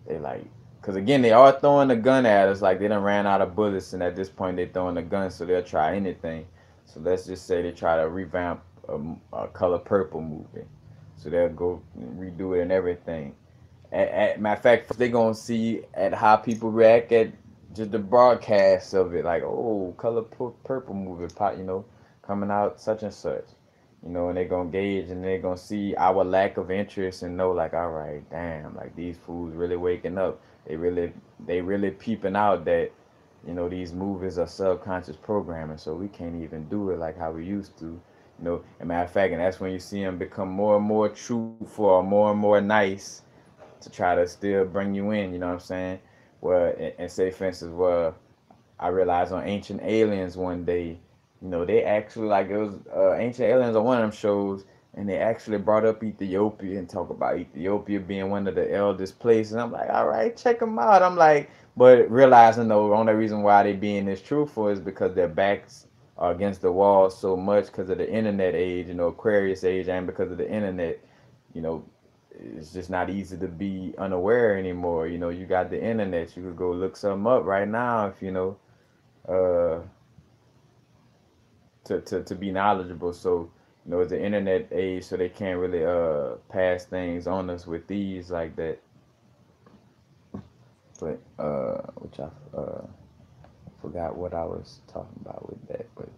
A: they like, cause again they are throwing the gun at us, like they done ran out of bullets, and at this point they throwing the gun, so they'll try anything. So let's just say they try to revamp a Color Purple movie, so they'll go redo it and everything. Matter of fact, they gonna see at how people react at just the broadcast of it, like, oh, Purple movie, coming out such and such, and they gonna gauge and they gonna see our lack of interest and know, like, all right, damn, like these fools really waking up. They really peeping out that these movies are subconscious programming, so we can't even do it like how we used to. And matter of fact, and that's when you see them become more and more truthful or more and more nice to try to still bring you in. You know what I'm saying? Well, and say for instance, well, I realized on Ancient Aliens one day, they actually, like, it was Ancient Aliens on one of them shows, and they actually brought up Ethiopia and talk about Ethiopia being one of the eldest places. I'm like, all right, check them out. I'm like, but realizing though, the only reason why they being this truthful is because their backs are against the wall so much because of the internet age, Aquarius age, and because of the internet, you know, it's just not easy to be unaware anymore. You got the internet. You could go look something up right now if uh, to be knowledgeable. So it's the internet age, so they can't really pass things on us with these like that. But which I forgot what I was talking about with that, but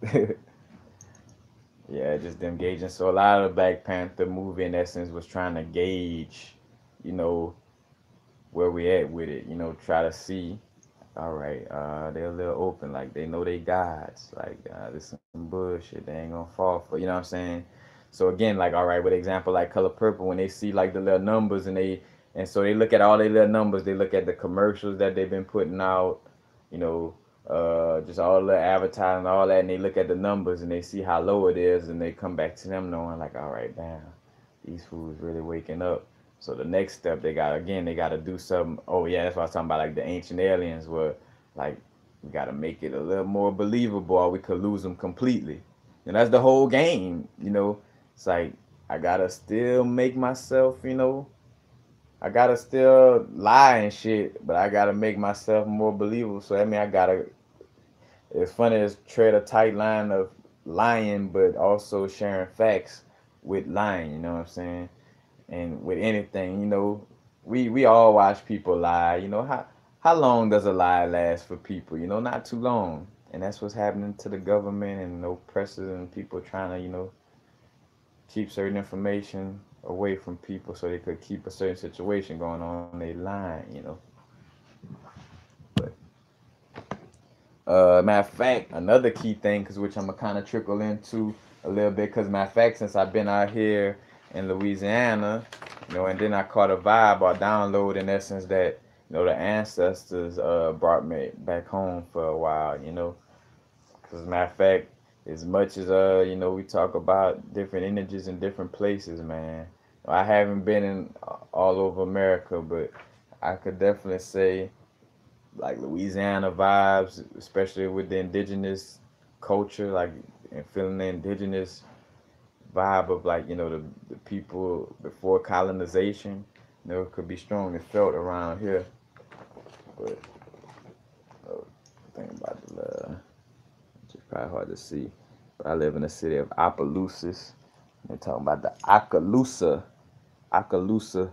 A: yeah, just them gauging. So a lot of the Black Panther movie in essence was trying to gauge, you know, where we at with it. Try to see. All right, they're a little open, like they know they gods. Like this some bullshit. They ain't gonna fall for. You know what I'm saying? So again, like, all right, with example like Color Purple, when they see like the little numbers and so they look at all their little numbers. They look at the commercials that they've been putting out. You know, just all the advertising, all that, and they look at the numbers and they see how low it is, and they come back to them knowing like, all right, damn, these fools really waking up. So the next step they gotta do something. Oh yeah, that's what I was talking about, like the ancient aliens were like, we gotta make it a little more believable or we could lose them completely. And that's the whole game. It's like I gotta still make myself, I gotta still lie and shit, but I gotta make myself more believable. So I mean, I gotta. It's funny as tread a tight line of lying, but also sharing facts with lying. You know what I'm saying? And with anything, we all watch people lie. How long does a lie last for people? Not too long. And that's what's happening to the government and oppressors and people trying to, keep certain information away from people so they could keep a certain situation going on. They lying. But matter of fact, another key thing, cause which I'm gonna kind of trickle into a little bit, cause matter of fact, since I've been out here in Louisiana, and then I caught a vibe or download in essence that the ancestors brought me back home for a while, cause matter of fact, as much as we talk about different energies in different places, man. I haven't been in all over America, but I could definitely say like Louisiana vibes, especially with the indigenous culture, like and feeling the indigenous vibe of like the people before colonization. It could be strongly felt around here. But think about it's probably hard to see. But I live in the city of Opelousas. They're talking about the Okaloosa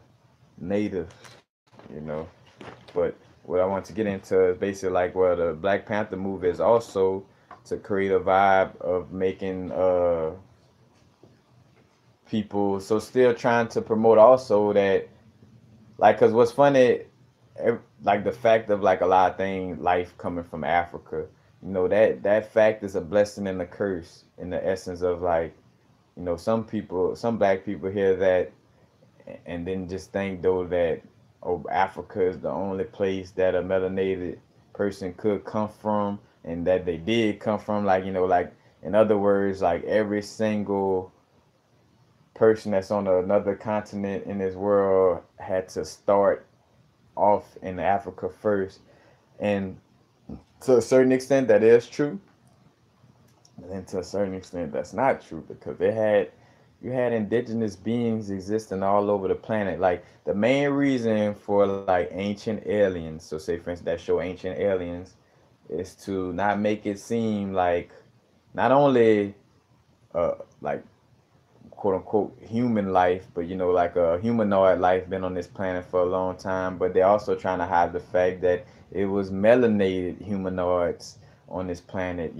A: natives, But what I want to get into is basically like well the Black Panther movie is also to create a vibe of making people so still trying to promote also that like because what's funny like the fact of like a lot of things life coming from Africa, that fact is a blessing and a curse in the essence of like some black people hear that and then just think though that Africa is the only place that a melanated person could come from, and that they did come from. Like like in other words, like every single person that's on another continent in this world had to start off in Africa first, and to a certain extent that is true, and then to a certain extent that's not true because you had indigenous beings existing all over the planet. Like the main reason for like ancient aliens, so say for instance that show Ancient Aliens, is to not make it seem like not only like quote unquote human life, but like a humanoid life been on this planet for a long time, but they're also trying to hide the fact that it was melanated humanoids on this planet,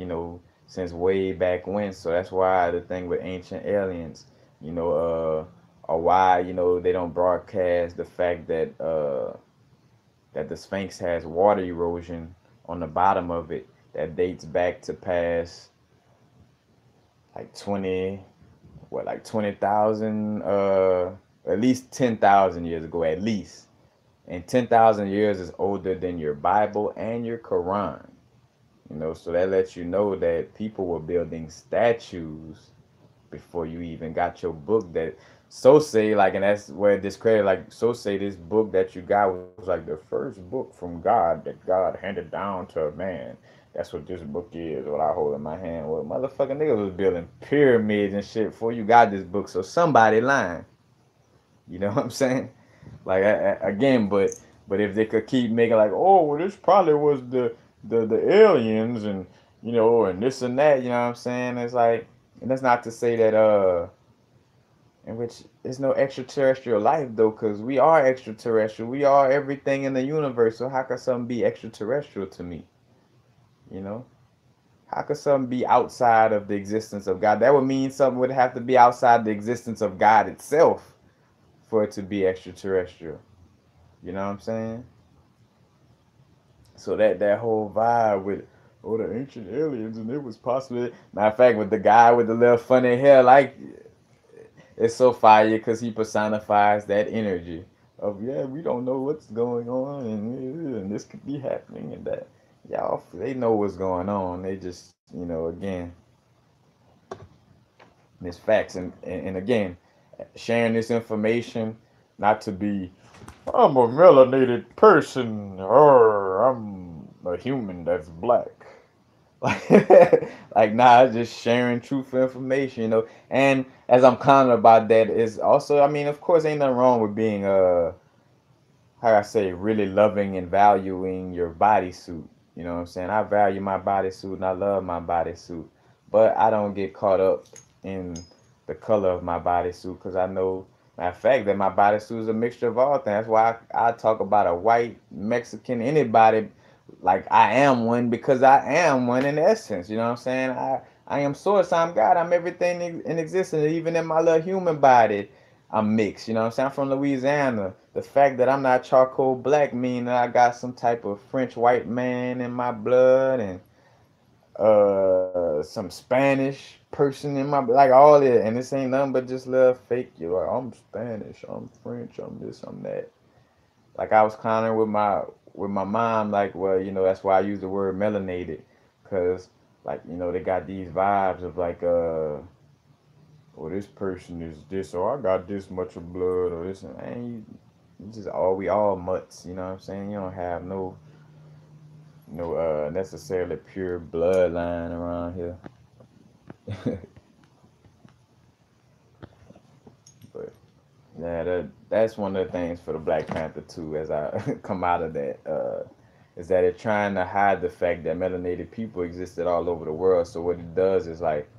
A: since way back when. So that's why the thing with Ancient Aliens, or why they don't broadcast the fact that the Sphinx has water erosion on the bottom of it that dates back to past like 20,000 at least 10,000 years ago at least. And 10,000 years is older than your Bible and your Quran. So that lets you know that people were building statues before you even got your book. That so say like, and that's where this credit like so say this book that you got was like the first book from God that God handed down to a man. That's what this book is. What I hold in my hand. Well, motherfucking niggas was building pyramids and shit before you got this book. So somebody lying. You know what I'm saying? Like again, but if they could keep making like, oh, well, this probably was the aliens and and this and that. You know what I'm saying? It's like, and that's not to say that in which there's no extraterrestrial life though, because we are extraterrestrial. We are everything in the universe. So how could something be extraterrestrial to me? You know? How could something be outside of the existence of God? That would mean something would have to be outside the existence of God itself for it to be extraterrestrial. You know what I'm saying? So that whole vibe with the ancient aliens and it was possibly matter of fact with the guy with the little funny hair, like it's so fire because he personifies that energy of we don't know what's going on and this could be happening and that y'all they know what's going on. They just again it's facts and again sharing this information not to be I'm a melanated person or I'm a human that's black. Like nah, just sharing truthful information, And as I'm commenting about that is also, I mean, of course, ain't nothing wrong with being how I say, really loving and valuing your bodysuit. You know what I'm saying? I value my bodysuit and I love my bodysuit, but I don't get caught up in the color of my bodysuit because I know, matter of fact, that my bodysuit is a mixture of all things. That's why I talk about a white, Mexican, anybody like I am one because I am one in essence. You know what I'm saying? I am source. I'm God. I'm everything in existence. Even in my little human body, I'm mixed. You know what I'm saying? I'm from Louisiana. The fact that I'm not charcoal black means that I got some type of French white man in my blood and some Spanish person in my like all that. And this ain't nothing but just little fake. You like I'm Spanish. I'm French. I'm this. I'm that. Like I was clowning with my mom. Like well, that's why I use the word melanated, cause like they got these vibes of like well, this person is this, or I got this much of blood, or this, and you just we all mutts, you know what I'm saying? You don't have no necessarily pure bloodline around here. But yeah, that's one of the things for the Black Panther too, as I come out of that, is that it's trying to hide the fact that melanated people existed all over the world. So what it does is like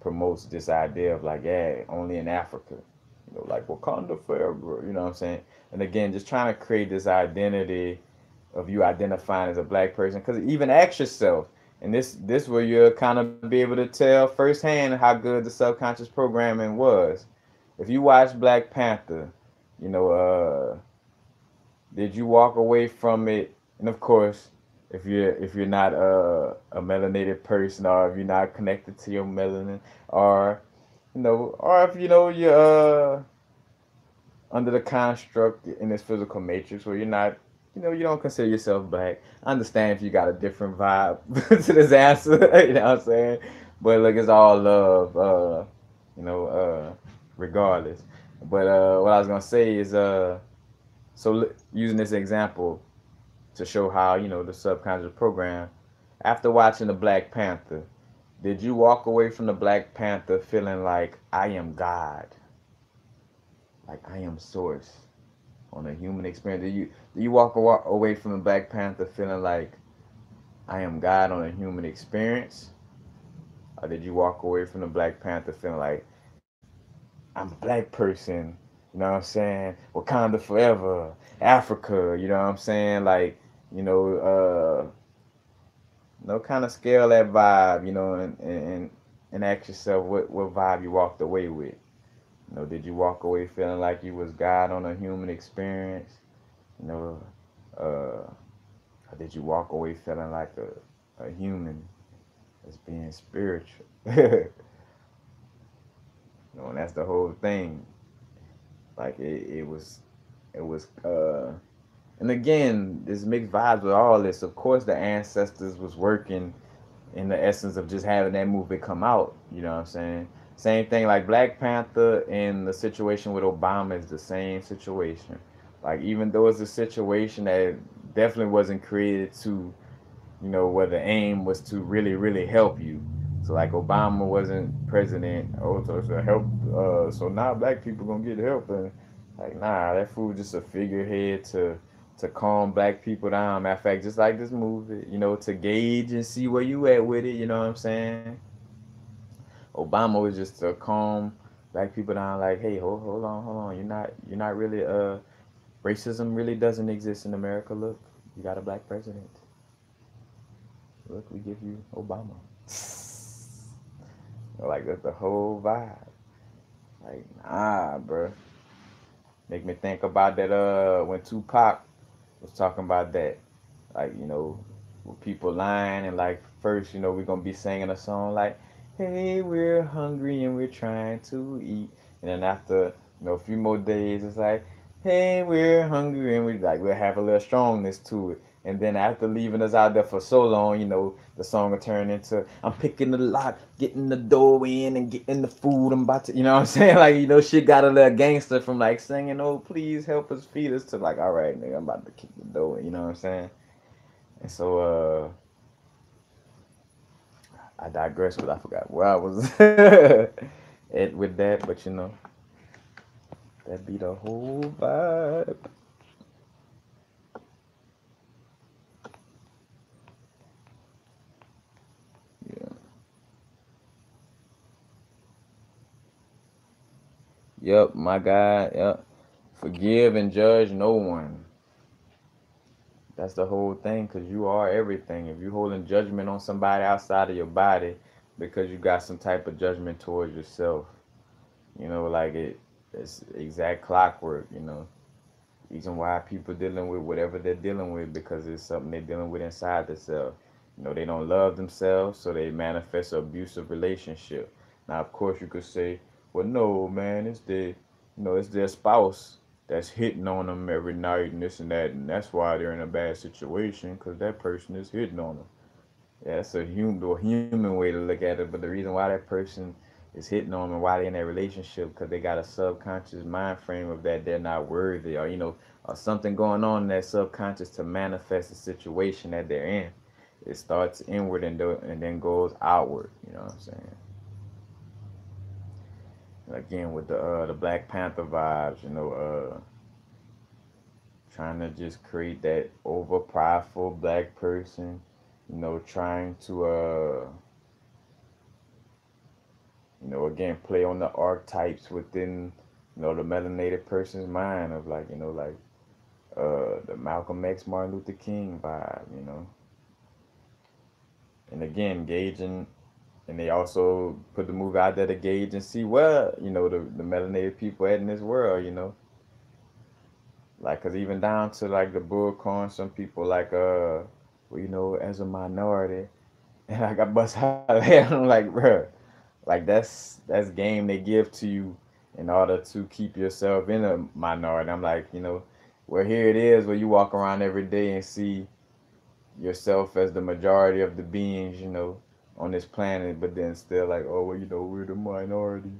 A: promotes this idea of like, yeah, only in Africa, like Wakanda forever, you know what I'm saying? And again, just trying to create this identity of you identifying as a black person. Because even ask yourself, and this where you'll kind of be able to tell firsthand how good the subconscious programming was. If you watch Black Panther, you know, did you walk away from it? And of course, if you're not a melanated person, or if you're not connected to your melanin, or or if you're under the construct in this physical matrix where you're not, you don't consider yourself black. I understand if you got a different vibe to this answer, you know what I'm saying? But look, it's all love, you know, regardless. But what I was gonna say is, using this example to show how the subconscious program. After watching the Black Panther, did you walk away from the Black Panther feeling like I am God, like I am Source on a human experience? Do you walk away from the Black Panther feeling like I am God on a human experience, or did you walk away from the Black Panther feeling like I'm a black person? You know what I'm saying? Wakanda forever, Africa. You know what I'm saying? Like you know, no kind of scale that vibe. And ask yourself what vibe you walked away with. Did you walk away feeling like you was God on a human experience? You know, or did you walk away feeling like a human that's being spiritual? And that's the whole thing. Like it was and again, there's mixed vibes with all this. Of course the ancestors was working in the essence of just having that movie come out. You know what I'm saying? Same thing like Black Panther and the situation with Obama is the same situation. Like even though it's a situation that definitely wasn't created to, where the aim was to really, really help you. So like Obama wasn't president, to help. So now black people gonna get help, and like nah, that fool just a figurehead to calm black people down. Matter of fact, just like this movie, to gauge and see where you at with it. You know what I'm saying? Obama was just to calm black people down. Like, hey, hold on. You're not really racism really doesn't exist in America. Look, you got a black president. Look, we give you Obama. Like that's the whole vibe. Like, nah, bro. Make me think about that when Tupac was talking about that. Like, with people lying and like first, we're gonna be singing a song like, hey, we're hungry and we're trying to eat. And then after, a few more days it's like, hey, we're hungry and we'll have a little strongness to it. And then after leaving us out there for so long, the song will turn into I'm picking the lock, getting the door in and getting the food. I'm about to, you know what I'm saying? Like, shit got a little gangster from like singing, oh, please help us feed us to like, all right, nigga, I'm about to kick the door in, you know what I'm saying? And so, I digress because I forgot where I was at with that, but that be the whole vibe. Yep, my God. Yep. Forgive and judge no one. That's the whole thing, because you are everything. If you holding judgment on somebody outside of your body because you got some type of judgment towards yourself, like it's exact clockwork, reason why people dealing with whatever they're dealing with, because it's something they're dealing with inside themselves. They don't love themselves, so they manifest an abusive relationship. Now, of course, you could say, well, no, man, it's their spouse that's hitting on them every night and this and that, and that's why they're in a bad situation, because that person is hitting on them. Yeah, that's a human way to look at it. But the reason why that person is hitting on them and why they're in that relationship, because they got a subconscious mind frame of that they're not worthy, or something going on in that subconscious to manifest the situation that they're in. It starts inward and then goes outward. You know what I'm saying? Again, with the Black Panther vibes, trying to just create that over prideful black person, trying to again, play on the archetypes within, the melanated person's mind of like the Malcolm X, Martin Luther King vibe. And again, gauging, and they also put the movie out there to gauge and see where, the melanated people at in this world, like, cause even down to like the bullcorn, some people like, well, as a minority, and I got bust out of there. I'm like, bruh, like that's game they give to you in order to keep yourself in a minority. I'm like, well, here it is where you walk around every day and see yourself as the majority of the beings, on this planet, but then still like, oh, well, we're the minority.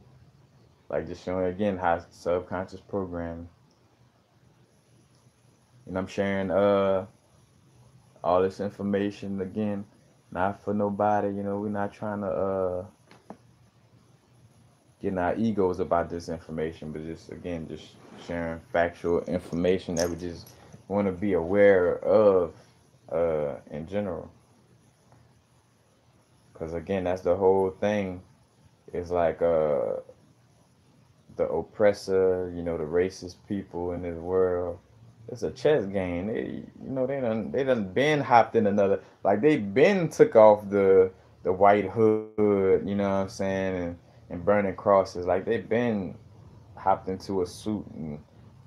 A: Like, just showing again how subconscious programming. And I'm sharing all this information again, not for nobody. We're not trying to getting our egos about this information, but just again, just sharing factual information that we just want to be aware of in general. Because again, that's the whole thing. It's like the oppressor, the racist people in this world. It's a chess game. They done been hopped in another, like they been took off the white hood. You know what I'm saying, and burning crosses. Like they been hopped into a suit and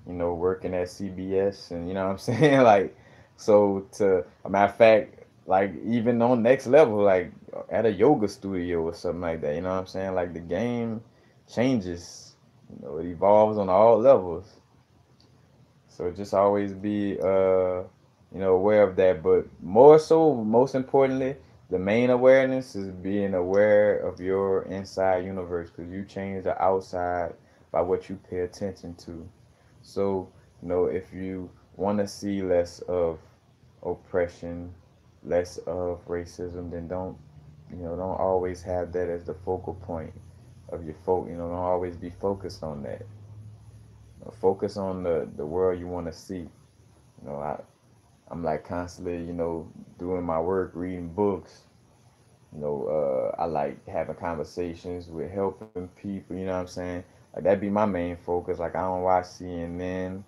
A: working at CBS, and you know what I'm saying. Like, so to a matter of fact, like even on next level, like at a yoga studio or something like that. You know what I'm saying. Like the game changes. It evolves on all levels. So just always be aware of that. But more so, most importantly, the main awareness is being aware of your inside universe, because you change the outside by what you pay attention to. So, if you want to see less of oppression, less of racism, then don't always have that as the focal point of your don't always be focused on that. Focus on the world you want to see. I'm like constantly, doing my work, reading books. I like having conversations with helping people. You know what I'm saying? Like that'd be my main focus. Like I don't watch CNN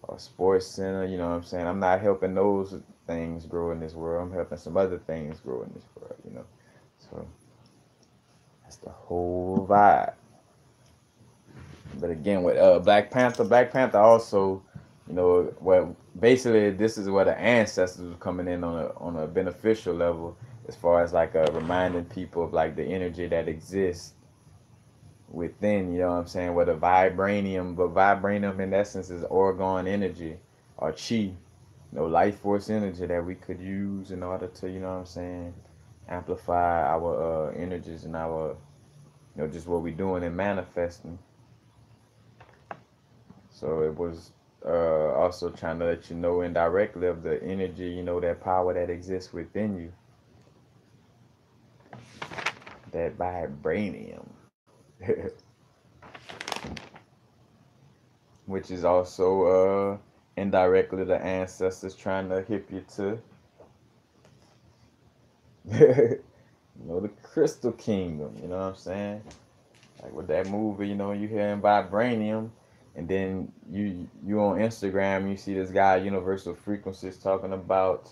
A: or Sports Center. You know what I'm saying? I'm not helping those things grow in this world. I'm helping some other things grow in this world. So that's the whole vibe. But again, with Black Panther also, well, basically this is where the ancestors were coming in on a beneficial level, as far as like reminding people of like the energy that exists within. You know what I'm saying? Where the vibranium, but vibranium in essence is orgone energy or chi, life force energy that we could use in order to, what I'm saying, amplify our energies and our, just what we're doing and manifesting. So it was also trying to let you know indirectly of the energy, that power that exists within you, that vibranium, which is also indirectly the ancestors trying to hip you to, the crystal kingdom. You know what I'm saying? Like with that movie, you hearing vibranium, and then you on Instagram, you see this guy Universal Frequencies talking about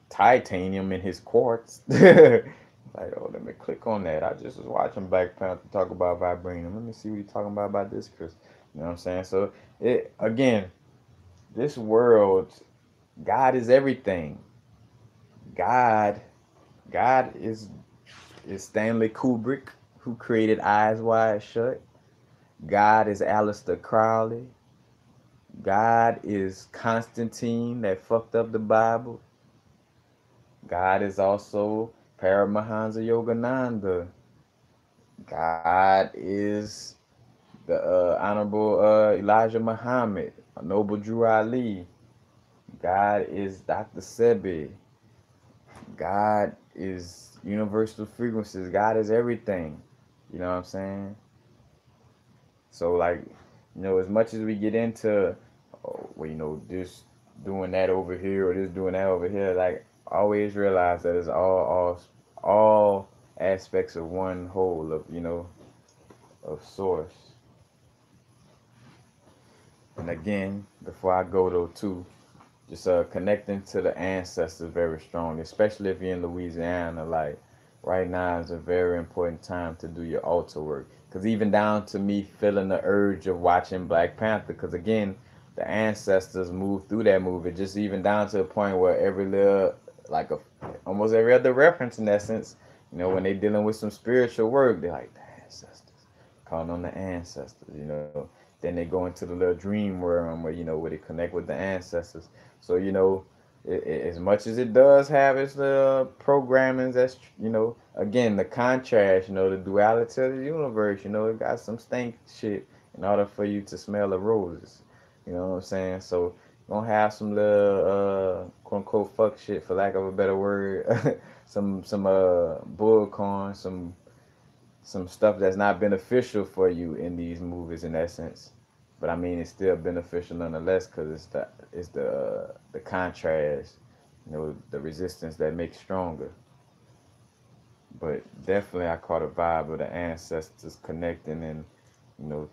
A: titanium in his quartz. Like, oh, let me click on that. I just was watching Black Panther talk about vibranium. Let me see what he's talking about this, Chris. You know what I'm saying? So it again, this world, God is everything. God, God is Stanley Kubrick, who created Eyes Wide Shut. God is Aleister Crowley. God is Constantine that fucked up the Bible. God is also Paramahansa Yogananda. God is the Honorable Elijah Muhammad, Noble Drew Ali. God is Dr. Sebi. God is universal frequencies. God is everything. You know what I'm saying? So, like, as much as we get into, oh, well, this doing that over here or this doing that over here, like, always realize that it's all aspects of one whole of source. And again, before I go though, too, just connecting to the ancestors very strong, especially if you're in Louisiana. Like, right now is a very important time to do your altar work, because even down to me feeling the urge of watching Black Panther, because again, the ancestors moved through that movie, just even down to the point where every little, like, almost every other reference in essence, when they dealing with some spiritual work, they're like, the ancestors, calling on the ancestors. Then they go into the little dream realm where they connect with the ancestors. So, as much as it does have its programmings, that's, again, the contrast, the duality of the universe, it got some stank shit in order for you to smell the roses. You know what I'm saying? So, gonna have some little, quote unquote, fuck shit, for lack of a better word. some bullcorn, some stuff that's not beneficial for you in these movies in essence. But I mean, it's still beneficial nonetheless, because it's the contrast, the resistance that makes stronger. But definitely, I caught a vibe of the ancestors connecting and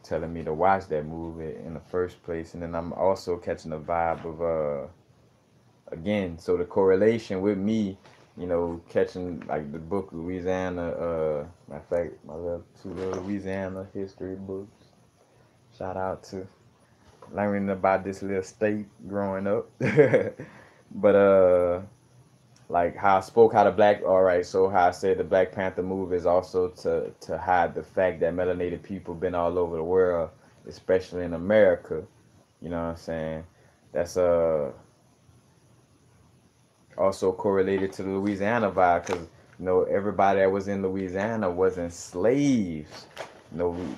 A: telling me to watch that movie in the first place, and then I'm also catching a vibe of again, so the correlation with me, catching like the book Louisiana, matter of fact, my two little Louisiana history books. Shout out to learning about this little state growing up. But like how I spoke how the black all right, so how I said the Black Panther movie is also to hide the fact that melanated people been all over the world, especially in America. You know what I'm saying? That's also correlated to the Louisiana vibe, because everybody that was in Louisiana wasn't slaves.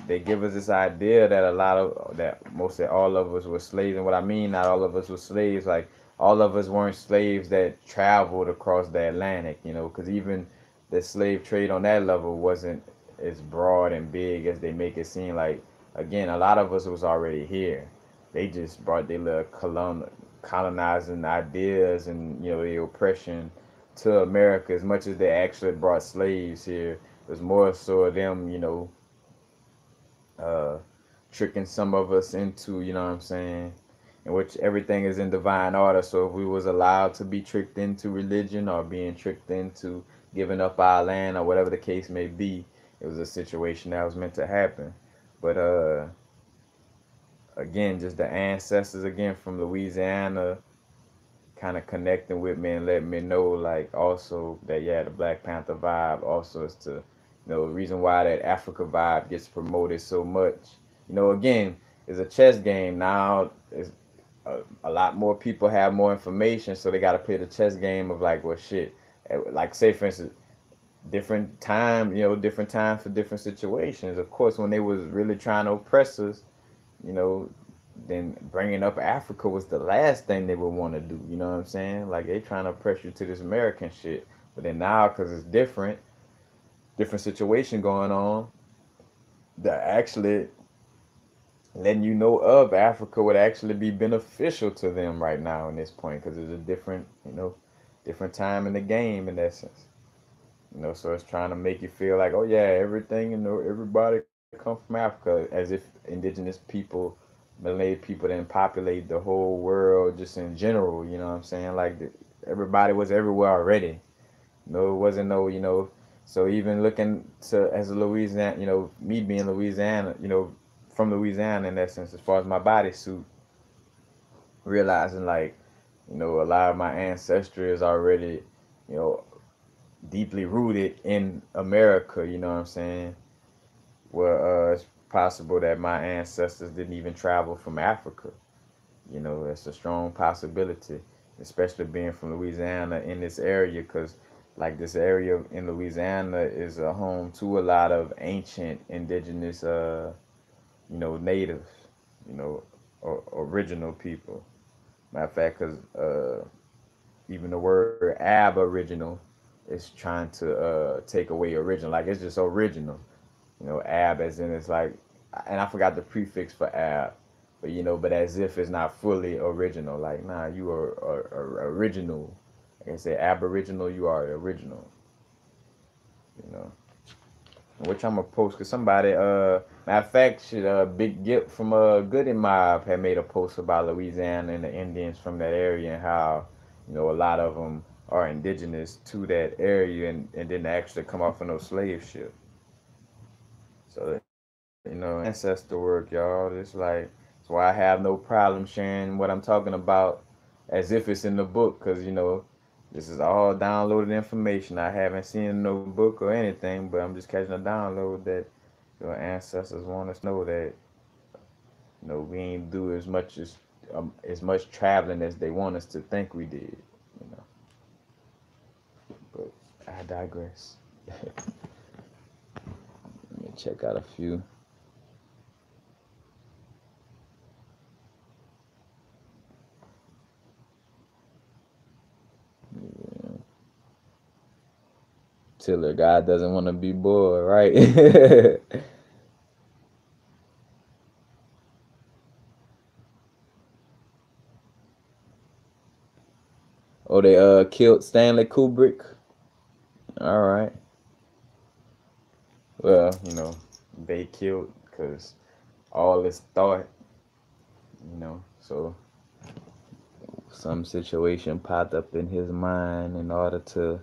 A: They give us this idea that mostly all of us were slaves, and what I mean, not all of us were slaves. Like, all of us weren't slaves that traveled across the Atlantic. Because even the slave trade on that level wasn't as broad and big as they make it seem. Like, again, a lot of us was already here. They just brought their little colonizing ideas and the oppression to America. As much as they actually brought slaves here, it was more so them uh, tricking some of us into, what I'm saying, in which everything is in divine order. So if we was allowed to be tricked into religion or being tricked into giving up our land or whatever the case may be, it was a situation that was meant to happen. But again, just the ancestors again from Louisiana kind of connecting with me and letting me know, like, also that, yeah, the Black Panther vibe also is to, the reason why that Africa vibe gets promoted so much. Again, it's a chess game now. It's a lot more people have more information, so they got to play the chess game of, like, well, shit, like, say for instance, different time for different situations. Of course, when they was really trying to oppress us, you know, then bringing up Africa was the last thing they would want to do. You know what I'm saying? Like, they trying to press you to this American shit. But then now, because it's different situation going on, that actually letting you know of Africa would actually be beneficial to them right now in this point, because it's a different time in the game in essence. So it's trying to make you feel like, oh yeah, everything, everybody come from Africa, as if indigenous people, Malay people didn't populate the whole world just in general. You know what I'm saying? Like everybody was everywhere already. No, it wasn't no, So even looking to as a Louisiana, me being Louisiana, from Louisiana in essence, as far as my bodysuit, realizing like, a lot of my ancestry is already, you know, deeply rooted in America. You know what I'm saying? Well, it's possible that my ancestors didn't even travel from Africa. It's a strong possibility, especially being from Louisiana in this area, because like this area in Louisiana is a home to a lot of ancient indigenous, natives, you know, original people. Matter of fact, because even the word aboriginal is trying to take away original. Like it's just original. Ab as in it's like, and I forgot the prefix for ab, but but as if it's not fully original. Like, nah, you are original. Like I say, aboriginal, you are original. You know, which I'm gonna post because somebody, matter of fact, should Big Gip from Goody Mob had made a post about Louisiana and the Indians from that area and how a lot of them are indigenous to that area and didn't actually come off of no slave ship. So ancestor work, y'all. It's like that's why I have no problem sharing what I'm talking about as if it's in the book, because this is all downloaded information. I haven't seen no book or anything, but I'm just catching a download that your ancestors want us to know that we ain't do as much traveling as they want us to think we did. You know, but I digress. Let me check out a few. Tiller, God doesn't want to be bored, right? Oh, they killed Stanley Kubrick. All right. Well, they killed because all this thought, so some situation popped up in his mind in order to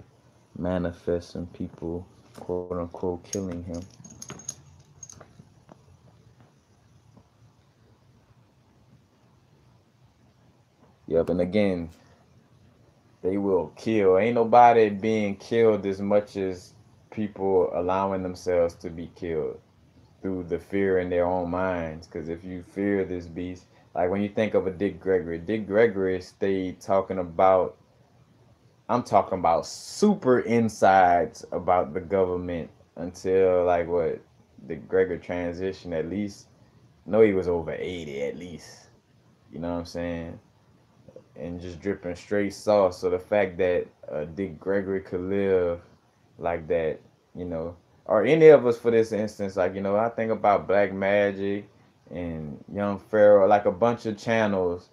A: manifest some people, quote unquote, killing him. Yep, and again, they will kill. Ain't nobody being killed as much as people allowing themselves to be killed through the fear in their own minds. Because if you fear this beast, like when you think of a Dick Gregory stayed talking about, I'm talking about super insides about the government until like what, Dick Gregory transition at least. No, he was over 80 at least. You know what I'm saying? And just dripping straight sauce. So the fact that Dick Gregory could live like that, you know, or any of us for this instance, like I think about Black Magic and Young Pharaoh, like a bunch of channels,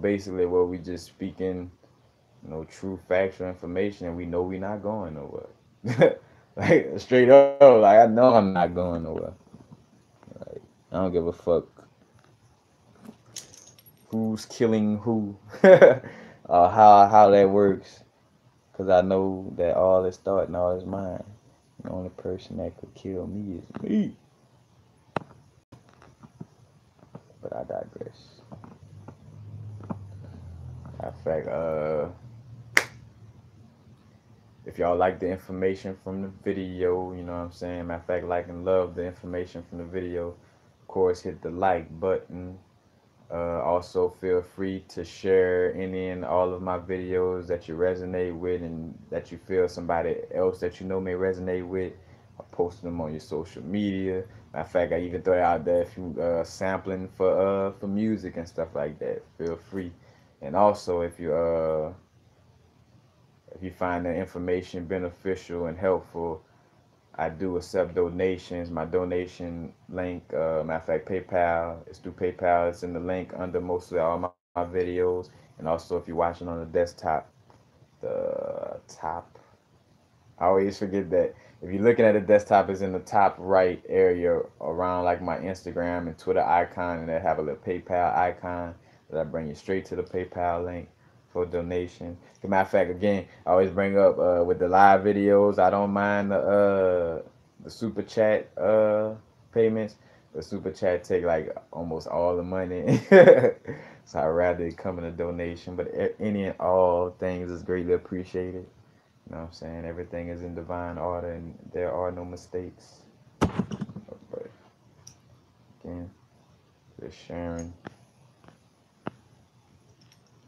A: basically where we just speaking, true factual information, and we know we not going nowhere. Like straight up, like I know I'm not going nowhere. Like I don't give a fuck who's killing who, how that works. Cause I know that all is thought and all is mind. The only person that could kill me is me. But I digress. In fact, if y'all like the information from the video, you know what I'm saying? Matter of fact, like and love the information from the video. Of course, hit the like button. Also, feel free to share any and all of my videos that you resonate with and that you feel somebody else that you know may resonate with. I post them on your social media. Matter of fact, I even throw it out there if you sampling for music and stuff like that. Feel free. And also, if you find the information beneficial and helpful, I do accept donations. My donation link, matter of fact, PayPal. It's through PayPal. It's in the link under most of all my videos. And also, if you're watching on the desktop, the top I always forget that. If you're looking at the desktop, it's in the top right area around like my Instagram and Twitter icon, and they have a little PayPal icon that bring you straight to the PayPal link for donation. As a matter of fact, again, I always bring up with the live videos. I don't mind the super chat payments. The super chat take like almost all the money, so I'd rather it come in a donation. But any and all things is greatly appreciated. You know what I'm saying? Everything is in divine order and there are no mistakes. But again, just sharing.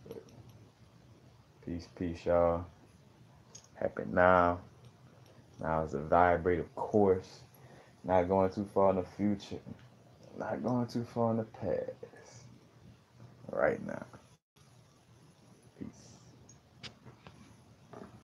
A: But peace, peace, y'all. Happy now. Now is a vibrative course. Not going too far in the future. Not going too far in the past. Right now.